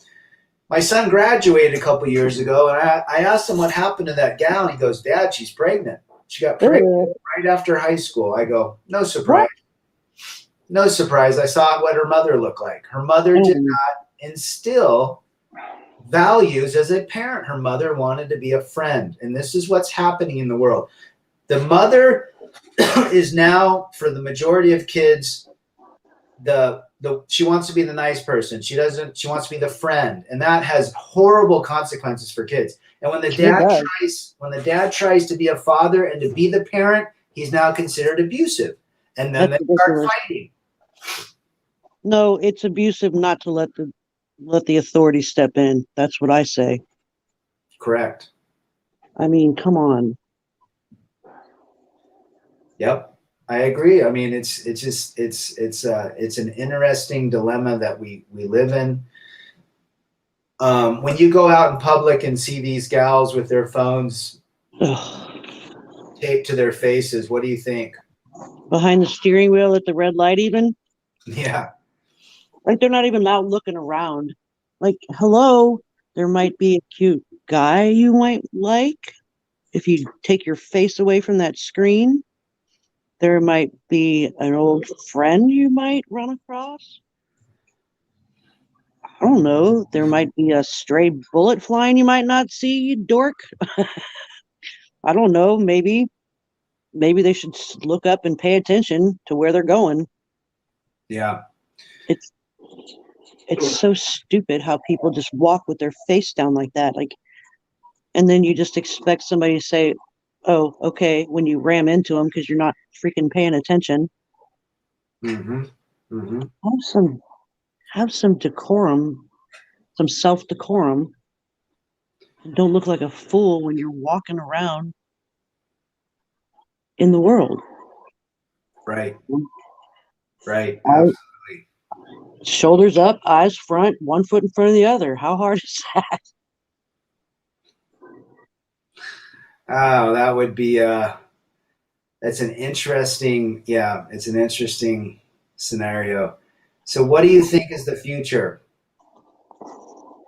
my son graduated a couple years ago, and I asked him what happened to that gal. He goes, Dad, she's pregnant. She got pregnant right after high school. I go, no surprise. No surprise. I saw what her mother looked like. Her mother did not instill values as a parent. Her mother wanted to be a friend. And this is what's happening in the world. The mother is now, for the majority of kids, she wants to be the nice person. She wants to be the friend. And that has horrible consequences for kids. And when the dad tries to be a father and to be the parent, he's now considered abusive. And then they start fighting. No, it's abusive not to let the authorities step in. That's what I say. Correct. I mean, come on. Yep, I agree. I mean, it's an interesting dilemma that we live in. When you go out in public and see these gals with their phones taped to their faces, what do you think? Behind the steering wheel at the red light, even? Yeah. Like, they're not even out looking around. Like, hello, there might be a cute guy you might like. If you take your face away from that screen, there might be an old friend you might run across. I don't know. There might be a stray bullet flying you might not see, you dork. I don't know. Maybe they should look up and pay attention to where they're going. Yeah. It's so stupid how people just walk with their face down like that. Like, and then you just expect somebody to say, oh, okay, when you ram into them because you're not freaking paying attention. Mm-hmm. Mm-hmm. Have some decorum, some self-decorum. Don't look like a fool when you're walking around in the world. Right. Right. Absolutely. Shoulders up, eyes front, 1 foot in front of the other. How hard is that? Oh, that would be that's an interesting, yeah, it's an interesting scenario. So what do you think is the future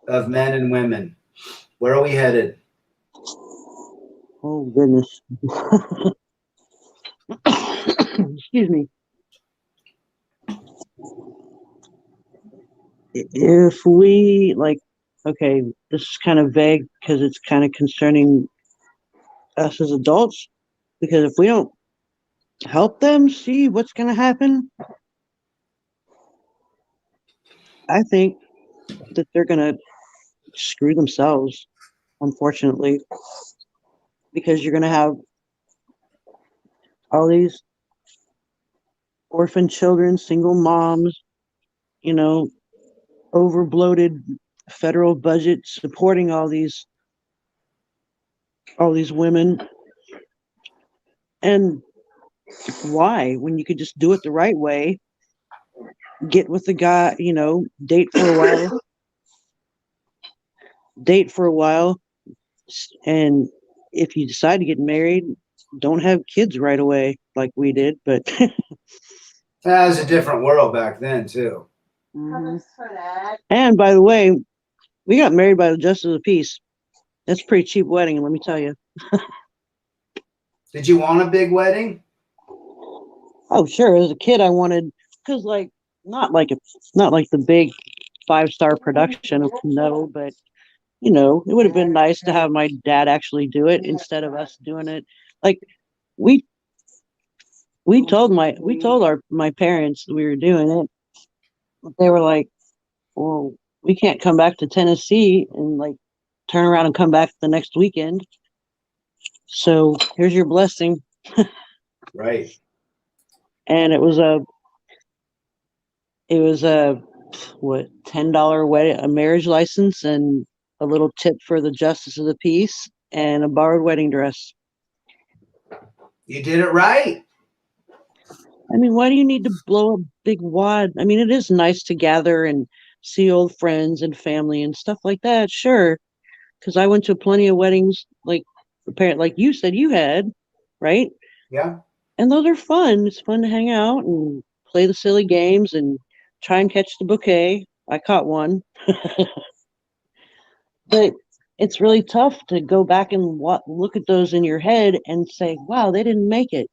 of men and women? Where are we headed? Oh goodness. Excuse me. If we like, okay, this is kind of vague because it's kind of concerning us as adults. Because if we don't help them see what's going to happen, I think that they're going to screw themselves, unfortunately, because you're going to have all these orphan children, single moms, you know, over bloated federal budget supporting all these women. And why? When you could just do it the right way, get with the guy, date for a while, and if you decide to get married, don't have kids right away like we did. But That was a different world back then too. Mhm. And by the way, we got married by the justice of the peace. That's a pretty cheap wedding, let me tell you. Did you want a big wedding? Oh, sure. As a kid, I wanted because not like a not like the big 5-star production of no, but it would have been nice to have my dad actually do it instead of us doing it. Like we we told my parents we were doing it. But they were like, "Well, we can't come back to Tennessee and like turn around and come back the next weekend. So here's your blessing." Right. And it was a what, $10 wedding, a marriage license, and a little tip for the justice of the peace, and a borrowed wedding dress. You did it right. I mean, why do you need to blow a big wad? I mean, it is nice to gather and see old friends and family and stuff like that, sure. Because I went to plenty of weddings, like you said you had, right? Yeah. And those are fun. It's fun to hang out and play the silly games and try and catch the bouquet. I caught one. But it's really tough to go back and look at those in your head and say, wow, they didn't make it.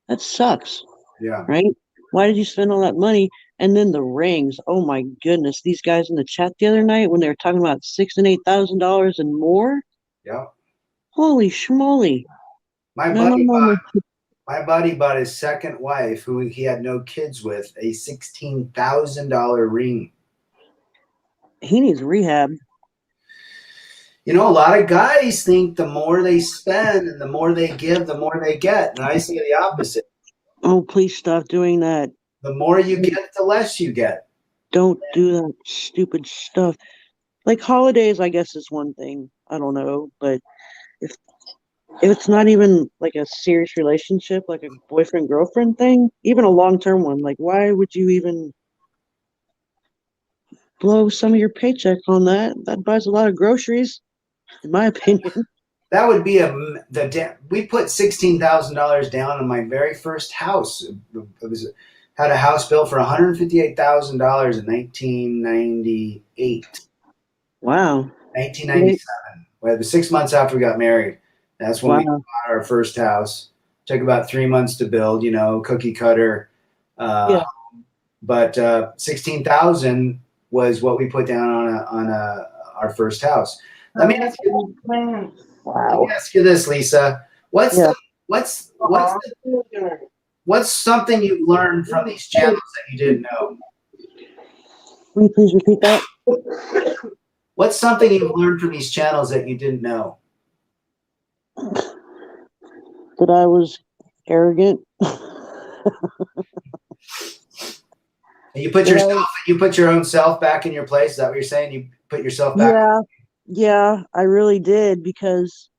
That sucks, Yeah. right? Why did you spend all that money? And then the rings. Oh my goodness. These guys in the chat the other night when they were talking about $6,000 and $8,000 and more. Yeah. Holy schmoly. My No, no, buddy no, bought no. my buddy bought his second wife, who he had no kids with, a $16,000 ring. He needs rehab. You know, a lot of guys think the more they spend and the more they give, the more they get. And I say the opposite. Oh, please stop doing that. The more you get, the less you get. Don't do that stupid stuff. Like holidays, I guess is one thing. I don't know, but if if it's not even like a serious relationship, like a boyfriend girlfriend thing, even a long term one, like why would you even blow some of your paycheck on that? That buys a lot of groceries, in my opinion. That would be we put $16,000 down on my very first house. It was had a house built for $158,000 in 1998. Wow. 1997. Well, it was 6 months after we got married. That's when we Wow. bought our first house. Took about 3 months to build, cookie cutter. Uh, Yeah. but 16,000 was what we put down on our first house. Let me ask you. Let me Wow. ask you this, Lisa. What's Yeah. the what's something you've learned from these channels that you didn't know? Will you please repeat that? What's something you've learned from these channels that you didn't know? That I was arrogant. You put your own self back in your place. Is that what you're saying? You put yourself back. Yeah. Yeah, I really did because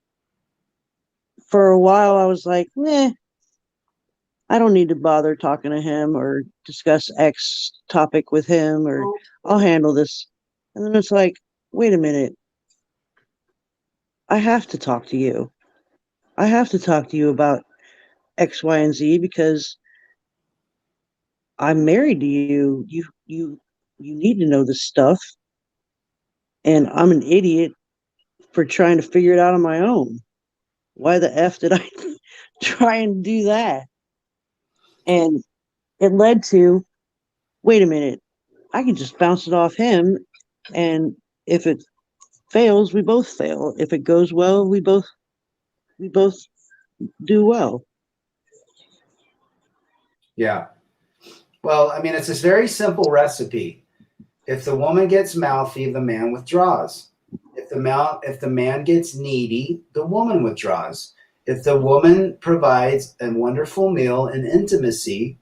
for a while I was like, I don't need to bother talking to him or discuss X topic with him, or I'll handle this. And then it's like, wait a minute, I have to talk to you. I have to talk to you about X, Y, and Z because I'm married to you. You need to know this stuff, and I'm an idiot for trying to figure it out on my own. Why the F did I try and do that? And it led to, wait a minute, I can just bounce it off him, and if it fails, we both fail. If it goes well, we both do well. Yeah. Well, I mean, it's this very simple recipe. If the woman gets mouthy, the man withdraws. If the man gets needy, the woman withdraws. If the woman provides a wonderful meal and intimacy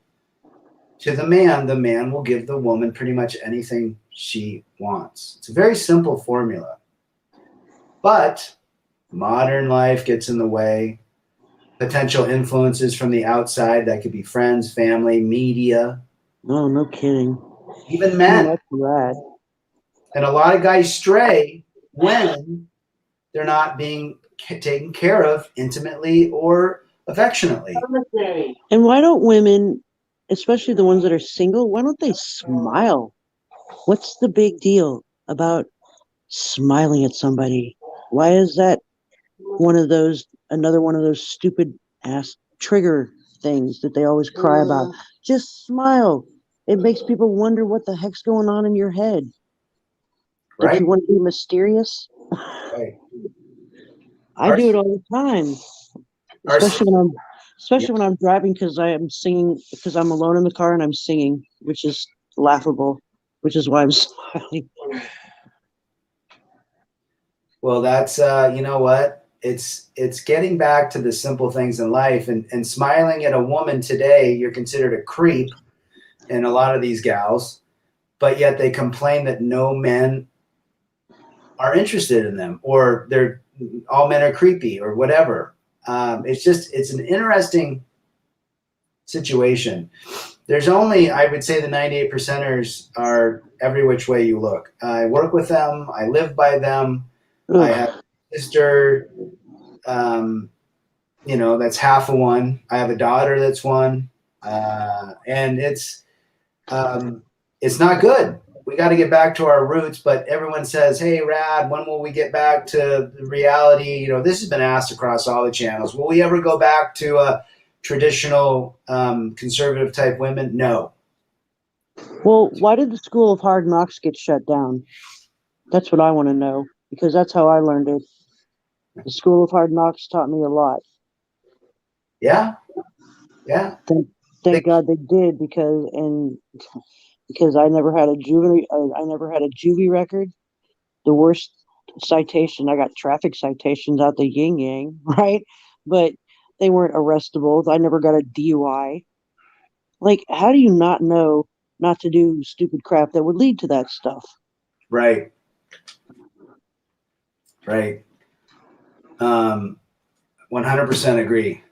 to the man will give the woman pretty much anything she wants. It's a very simple formula. But modern life gets in the way. Potential influences from the outside that could be friends, family, media, Oh, no kidding. even Man, men. that's rad. And a lot of guys stray when they're not being taken care of intimately or affectionately. And why don't women, especially the ones that are single, why don't they smile? What's the big deal about smiling at somebody? Why is that another one of those stupid ass trigger things that they always cry about? Just smile. It makes people wonder what the heck's going on in your head. Don't Right? you want to be mysterious? Right. I do it all the time, Our, especially when I'm yeah, especially when I'm driving because I am singing because I'm alone in the car and I'm singing, which is laughable, which is why I'm smiling. well, that's you know what? It's getting back to the simple things in life, and smiling at a woman today, you're considered a creep in a lot of these gals, but yet they complain that no men are interested in them, or they're all men are creepy, or whatever. It's an interesting situation. There's only, I would say, the 98 percenters are every which way you look. I work with them. I live by them. I have Ugh. a sister, that's half of one. I have a daughter that's one, and it's not good. We got to get back to our roots. But everyone says, "Hey, Rad, when will we get back to the reality?" This has been asked across all the channels. Will we ever go back to traditional conservative type women? No. Well, why did the School of Hard Knocks get shut down? That's what I want to know because that's how I learned it. The School of Hard Knocks taught me a lot. Yeah, yeah. Thank, They, thank God they did because I never had a juvie record. The worst citation. I got traffic citations out the yin yang, right? But they weren't arrestable. I never got a DUI. Like, how do you not know not to do stupid crap that would lead to that stuff? right, right. 100% agree.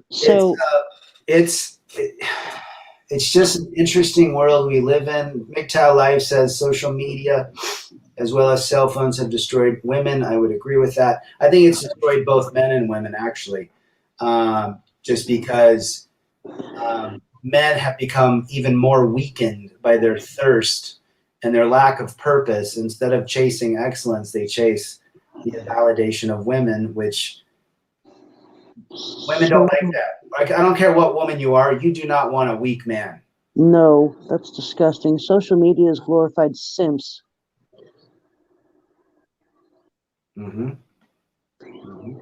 It's So, it's it's just an interesting world we live in. MGTOW Life says social media as well as cell phones have destroyed women. I would agree with that. I think it's destroyed both men and women, actually, just because men have become even more weakened by their thirst and their lack of purpose. Instead of chasing excellence, they chase the validation of women, which women don't so like that. Like, I don't care what woman you are, you do not want a weak man. no, that's disgusting. Social media is glorified simps. Mm-hmm. Mm-hmm.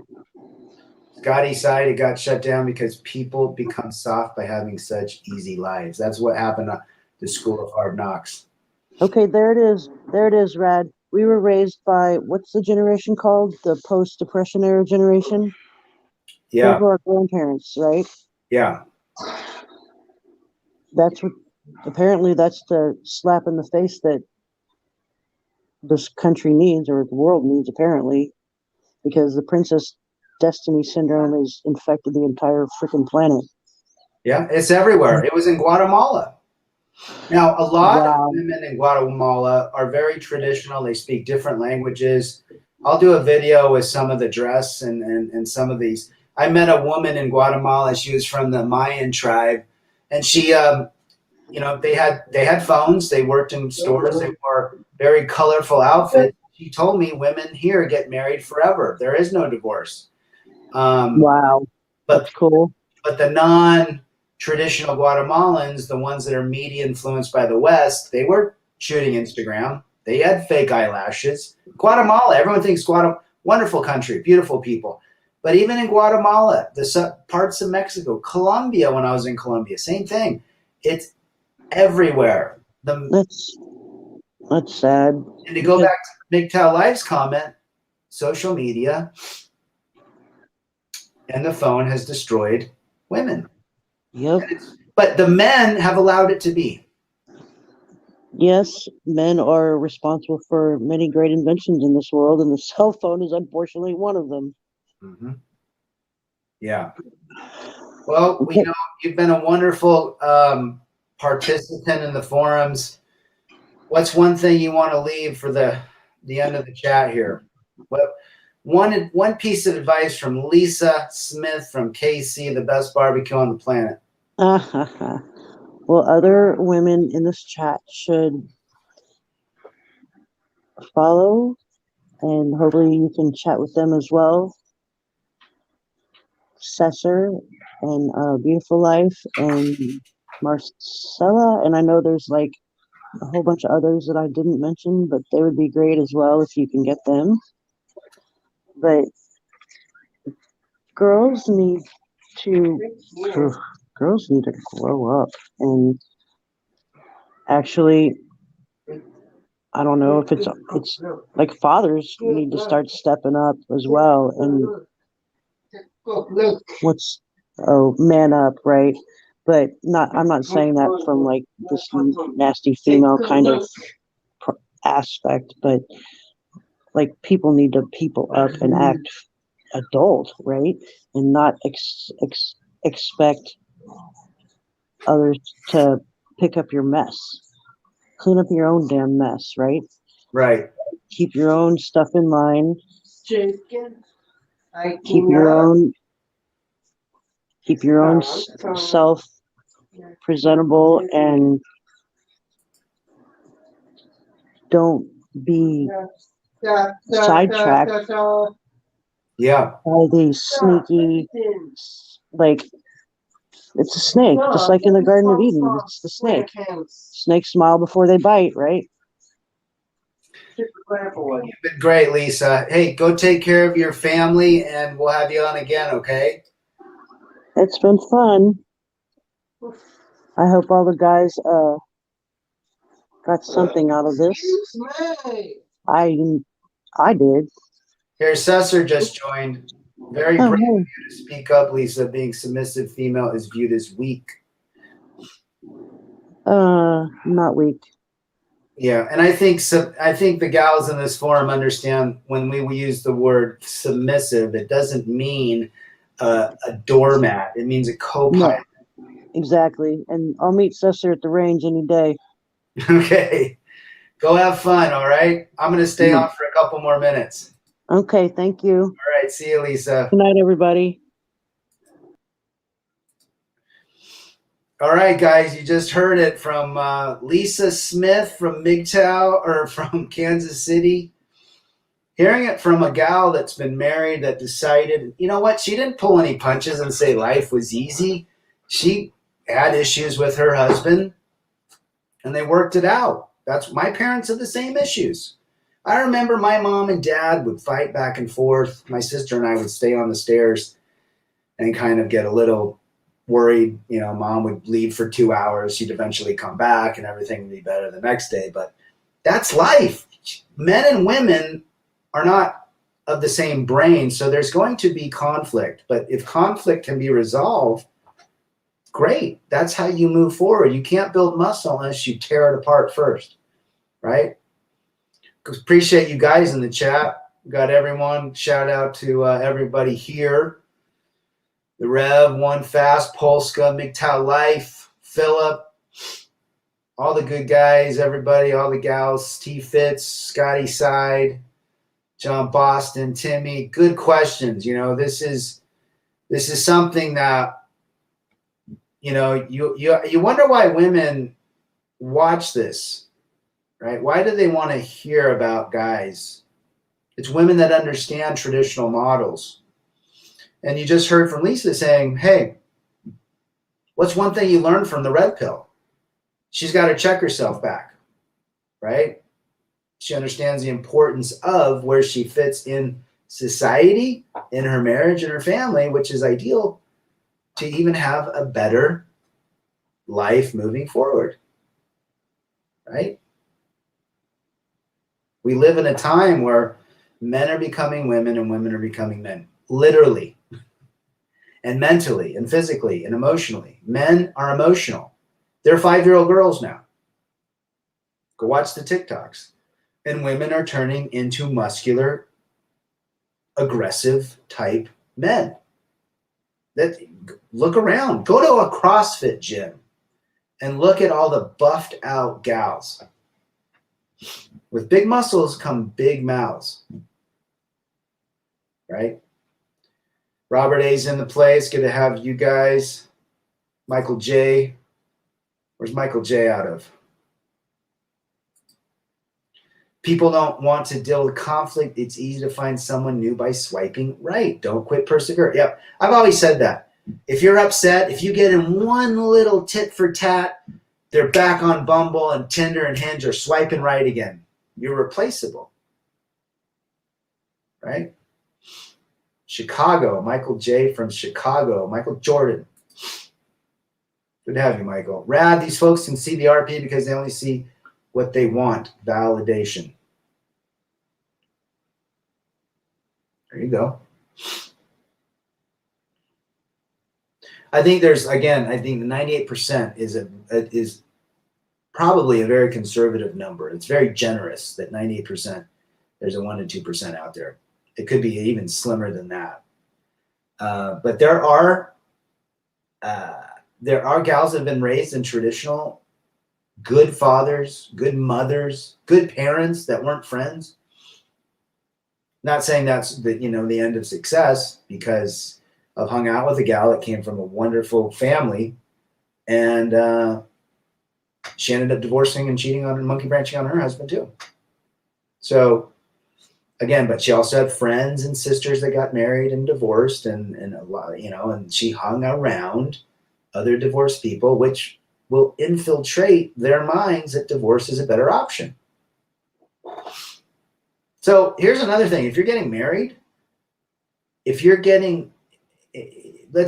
Scotty side, it got shut down because people become soft by having such easy lives. That's what happened at the School of Hard Knocks. Okay, there it is. There it is, Rad. We were raised by what's the generation called? The post-depression era generation. Those Yeah, were our grandparents, right? yeah, That's what apparently that's the slap in the face that this country needs or the world needs apparently because the princess destiny syndrome has infected the entire freaking planet. Yeah, it's everywhere. It was in Guatemala. Now, a lot of Wow. women in Guatemala are very traditional. They speak different languages. I'll do a video with some of the dress and some of these. I met a woman in Guatemala. She was from the Mayan tribe, and she, they had phones. They worked in stores. They wore very colorful outfits. She told me women here get married forever. There is no divorce. Um, Wow. but That's cool. but the non-traditional Guatemalans, the ones that are media influenced by the West, they were shooting Instagram. They had fake eyelashes. Guatemala, everyone thinks Guatemala, wonderful country, beautiful people. But even in Guatemala, the parts of Mexico, Colombia, when I was in Colombia, same thing. It's everywhere. That's sad. And to go back to MGTOW Live's comment, social media and the phone has destroyed women. Yep. But the men have allowed it to be. Yes, men are responsible for many great inventions in this world, and the cell phone is unfortunately one of them. Mm-hmm. Yeah. Well, you've been a wonderful participant in the forums. What's one thing you want to leave for the end of the chat here? What one piece of advice from Lisa Smith from KC, the best barbecue on the planet. Well, other women in this chat should follow, and hopefully you can chat with them as well. Cesar and Beautiful Life and Marcella, and I know there's like a whole bunch of others that I didn't mention, but they would be great as well if you can get them. But girls need to girls need to grow up and actually, I don't know if it's like fathers need to start stepping up as well and man up, right? But I'm not saying that from like this nasty female kind of aspect, but like people need to people up and act adult, right? And not expect others to pick up your mess. Clean up your own damn mess, right? Right. Keep your own stuff in line. Keep your own self presentable, and don't be sidetracked Yeah. by these sneaky, like, it's a snake, just like in the Garden of Eden. It's the snake. Snakes smile before they bite, right? You've been great, Lisa. Hey, go take care of your family, and we'll have you on again, okay? It's been fun. I hope all the guys got something out of this. I did. Here, Cesar just joined. Very brave of you to speak up, Lisa. Being submissive female is viewed as weak. Not weak. Yeah, and I think the gals in this forum understand when we use the word submissive, it doesn't mean a doormat. It means a co-pilot. No, exactly. And I'll meet Cesar at the range any day. Okay. Go have fun, all right? I'm going to stay on for a couple more minutes. Okay, thank you. All right, see you, Lisa. Good night, everybody. All right, guys, you just heard it from Lisa Smith from MGTOW or from Kansas City. Hearing it from a gal that's been married that decided, you know what, she didn't pull any punches and say life was easy. She had issues with her husband, and they worked it out. That's my parents have the same issues. I remember my mom and dad would fight back and forth. My sister and I would stay on the stairs and kind of get a little worried. You know, mom would leave for 2 hours. She'd eventually come back and everything would be better the next day. But that's life. Men and women are not of the same brain. So there's going to be conflict. But if conflict can be resolved, great. That's how you move forward. You can't build muscle unless you tear it apart first, right? Appreciate you guys in the chat. Got everyone. Shout out to everybody here. the Rev, One Fast, Polska, MGTOW Life, Philip, all the good guys, everybody, all the gals, T Fitz, Scotty Side, John Boston, Timmy. Good questions. This is something that you wonder why women watch this, right? Why do they want to hear about guys? It's women that understand traditional models. And you just heard from Lisa saying, hey, what's one thing you learned from the red pill? She's got to check herself back, right? She understands the importance of where she fits in society, in her marriage, and her family, which is ideal to even have a better life moving forward, right? We live in a time where men are becoming women and women are becoming men, literally, and mentally, and physically, and emotionally. Men are emotional. They're 5-year-old girls now. Go watch the TikToks. And women are turning into muscular, aggressive type men. Look around. Go to a CrossFit gym and look at all the buffed out gals. With big muscles come big mouths. Right? Robert A's in the place. Good to have you guys. Michael J. Where's Michael J out of? People don't want to deal with conflict. It's easy to find someone new by swiping right. Don't quit, persevere. Yep. I've always said that. If you're upset, if you get in one little tit for tat, they're back on Bumble and Tinder and Hinge or swiping right again. You're replaceable. Right? Chicago. Michael J from Chicago. Michael Jordan. Good to have you, Michael. Rad, these folks can see the RP because they only see what they want. Validation. There you go. I think the 98% is probably a very conservative number. It's very generous that 98%, there's a 1 to 2% out there. It could be even slimmer than that. But there are gals that have been raised in traditional, good fathers, good mothers, good parents that weren't friends. Not saying that's the end of success, because I've hung out with a gal that came from a wonderful family, and she ended up divorcing and cheating on and monkey branching on her husband too. So again, but she also had friends and sisters that got married and divorced, and a lot, and she hung around other divorced people, which will infiltrate their minds that divorce is a better option. So here's another thing. If you're getting married, let's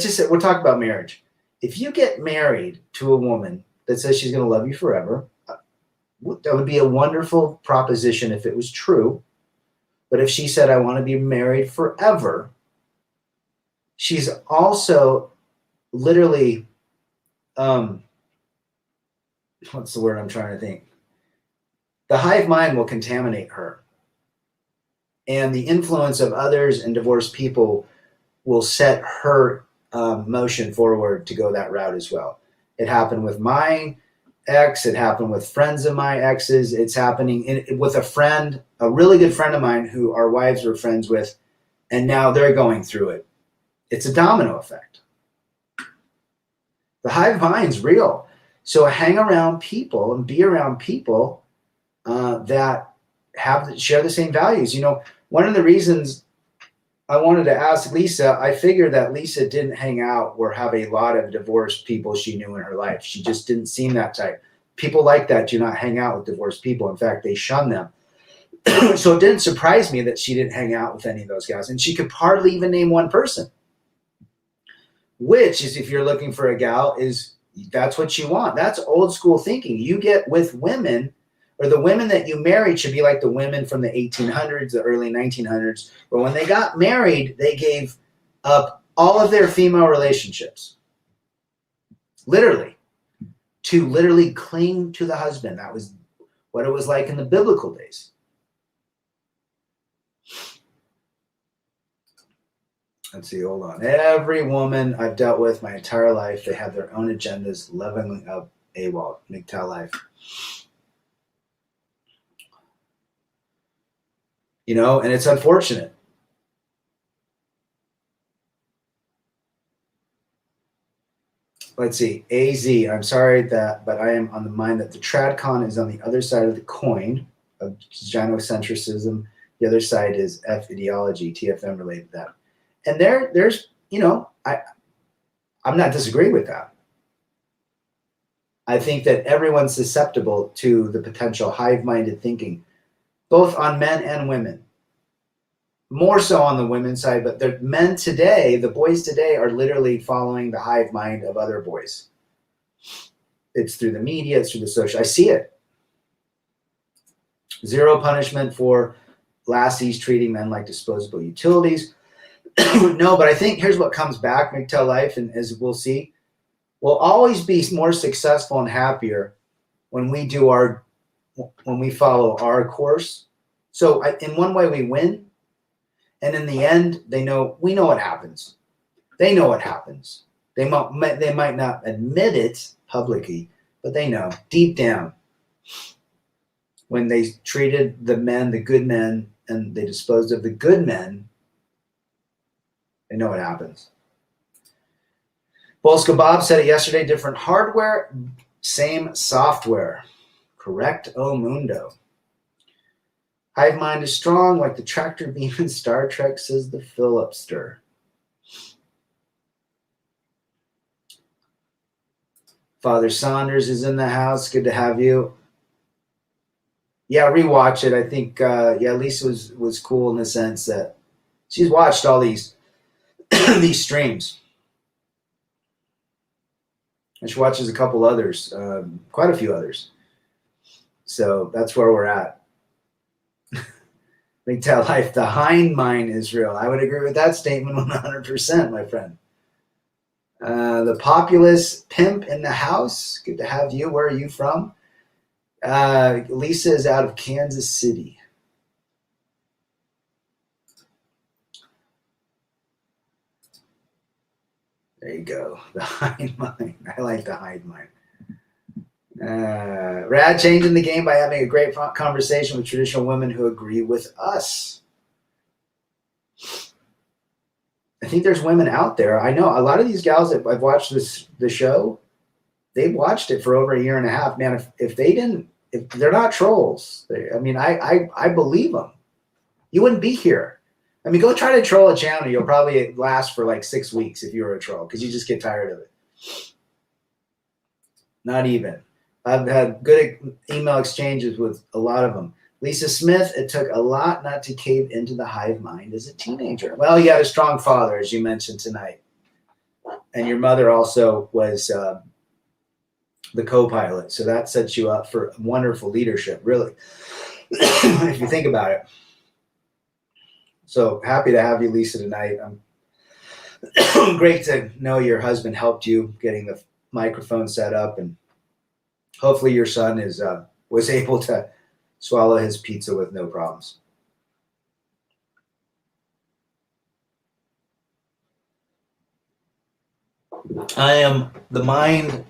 just say, we'll talk about marriage. If you get married to a woman that says she's going to love you forever, that would be a wonderful proposition if it was true. But if she said, I want to be married forever, she's also literally, what's the word I'm trying to think? The hive mind will contaminate her. And the influence of others and divorced people will set her motion forward to go that route as well. It happened with my ex. It happened with friends of my exes. It's happening with a friend, a really good friend of mine who our wives were friends with, and now they're going through it. It's a domino effect. The hive mind's real. So hang around people and be around people that share the same values. One of the reasons I wanted to ask Lisa, I figured that Lisa didn't hang out or have a lot of divorced people she knew in her life. She just didn't seem that type. People like that do not hang out with divorced people. In fact, they shun them. So it didn't surprise me that she didn't hang out with any of those guys. And she could hardly even name one person. Which is, if you're looking for a gal, that's what you want. That's old school thinking. You get with women, or the women that you married should be like the women from the 1800s, the early 1900s, where when they got married, they gave up all of their female relationships. Literally. To literally cling to the husband. That was what it was like in the biblical days. Let's see, hold on. Every woman I've dealt with my entire life, they have their own agendas, leveling up AWOL, MGTOW life. You know, and it's unfortunate. Let's see, AZ, I'm sorry but I am on the mind that the TradCon is on the other side of the coin of gynocentrism. The other side is F ideology, TFM related to that. And there's, you know, I'm not disagreeing with that. I think that everyone's susceptible to the potential hive-minded thinking, both on men and women. More so on the women's side, but the men today, the boys today, are literally following the hive mind of other boys. It's through the media, it's through the social. I see it. Zero punishment for lassies treating men like disposable utilities. No, but I think here's what comes back, MGTOW life, and as we'll see, we'll always be more successful and happier when we follow our course. So in one way we win, and in the end, we know what happens. They know what happens. They might not admit it publicly, but they know deep down when they treated the men, the good men, and they disposed of the good men, they know what happens. Bolska Bob said it yesterday, different hardware, same software. Correct, O Mundo. Hive mind is strong, like the tractor beam in Star Trek, says the Philipster. Father Saunders is in the house. Good to have you. Yeah, rewatch it. I think Lisa was cool in the sense that she's watched all these these streams. And she watches a couple others, quite a few others. So that's where we're at. MGTOW life, the hind mind is real. I would agree with that statement 100%, my friend. The populist pimp in the house. Good to have you. Where are you from? Lisa is out of Kansas City. There you go. The hind mind. I like the hind mind. Rad changing the game by having a great conversation with traditional women who agree with us. I think there's women out there. I know a lot of these gals that I've watched the show, they've watched it for over a year and a half. Man, if they're not trolls, I believe them. You wouldn't be here. I mean, go try to troll a channel. You'll probably last for like 6 weeks if you were a troll because you just get tired of it. Not even. I've had good email exchanges with a lot of them. Lisa Smith, it took a lot not to cave into the hive mind as a teenager. Well, you had a strong father, as you mentioned tonight. And your mother also was the co-pilot. So that sets you up for wonderful leadership, really, if you think about it. So happy to have you, Lisa, tonight. Great to know your husband helped you getting the microphone set up, and hopefully your son was able to swallow his pizza with no problems. I'm of the mind,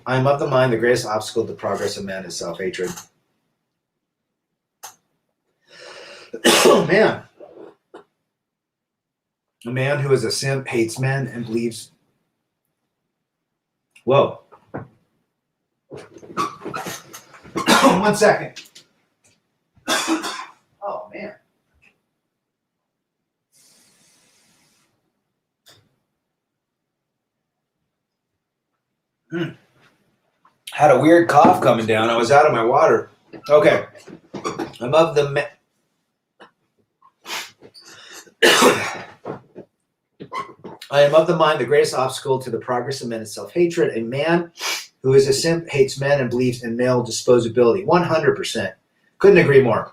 the greatest obstacle to progress of man is self-hatred. Oh, man. A man who is a simp, hates men, and believes. Whoa. 1 second. Oh, man. Had a weird cough coming down. I was out of my water. Okay. I'm of the. I am of the mind the greatest obstacle to the progress of men is self-hatred. A man who is a simp, hates men, and believes in male disposability. 100%. Couldn't agree more.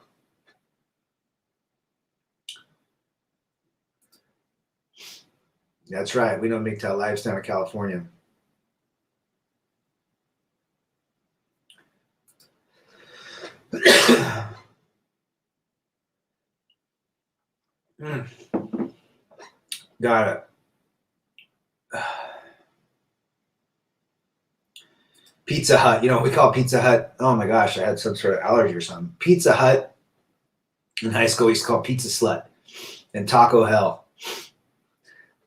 That's right. We don't make that lifestyle in California. Got it. Pizza Hut. You know, we call Pizza Hut. Oh my gosh, I had some sort of allergy or something. Pizza Hut in high school we used to call Pizza Slut and Taco Hell.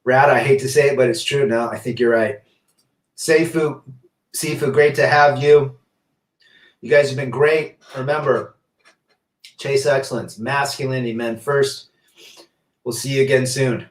Rad, I hate to say it, but it's true. No, I think you're right. Sifu, great to have you. You guys have been great. Remember, chase excellence, masculinity, men first. We'll see you again soon.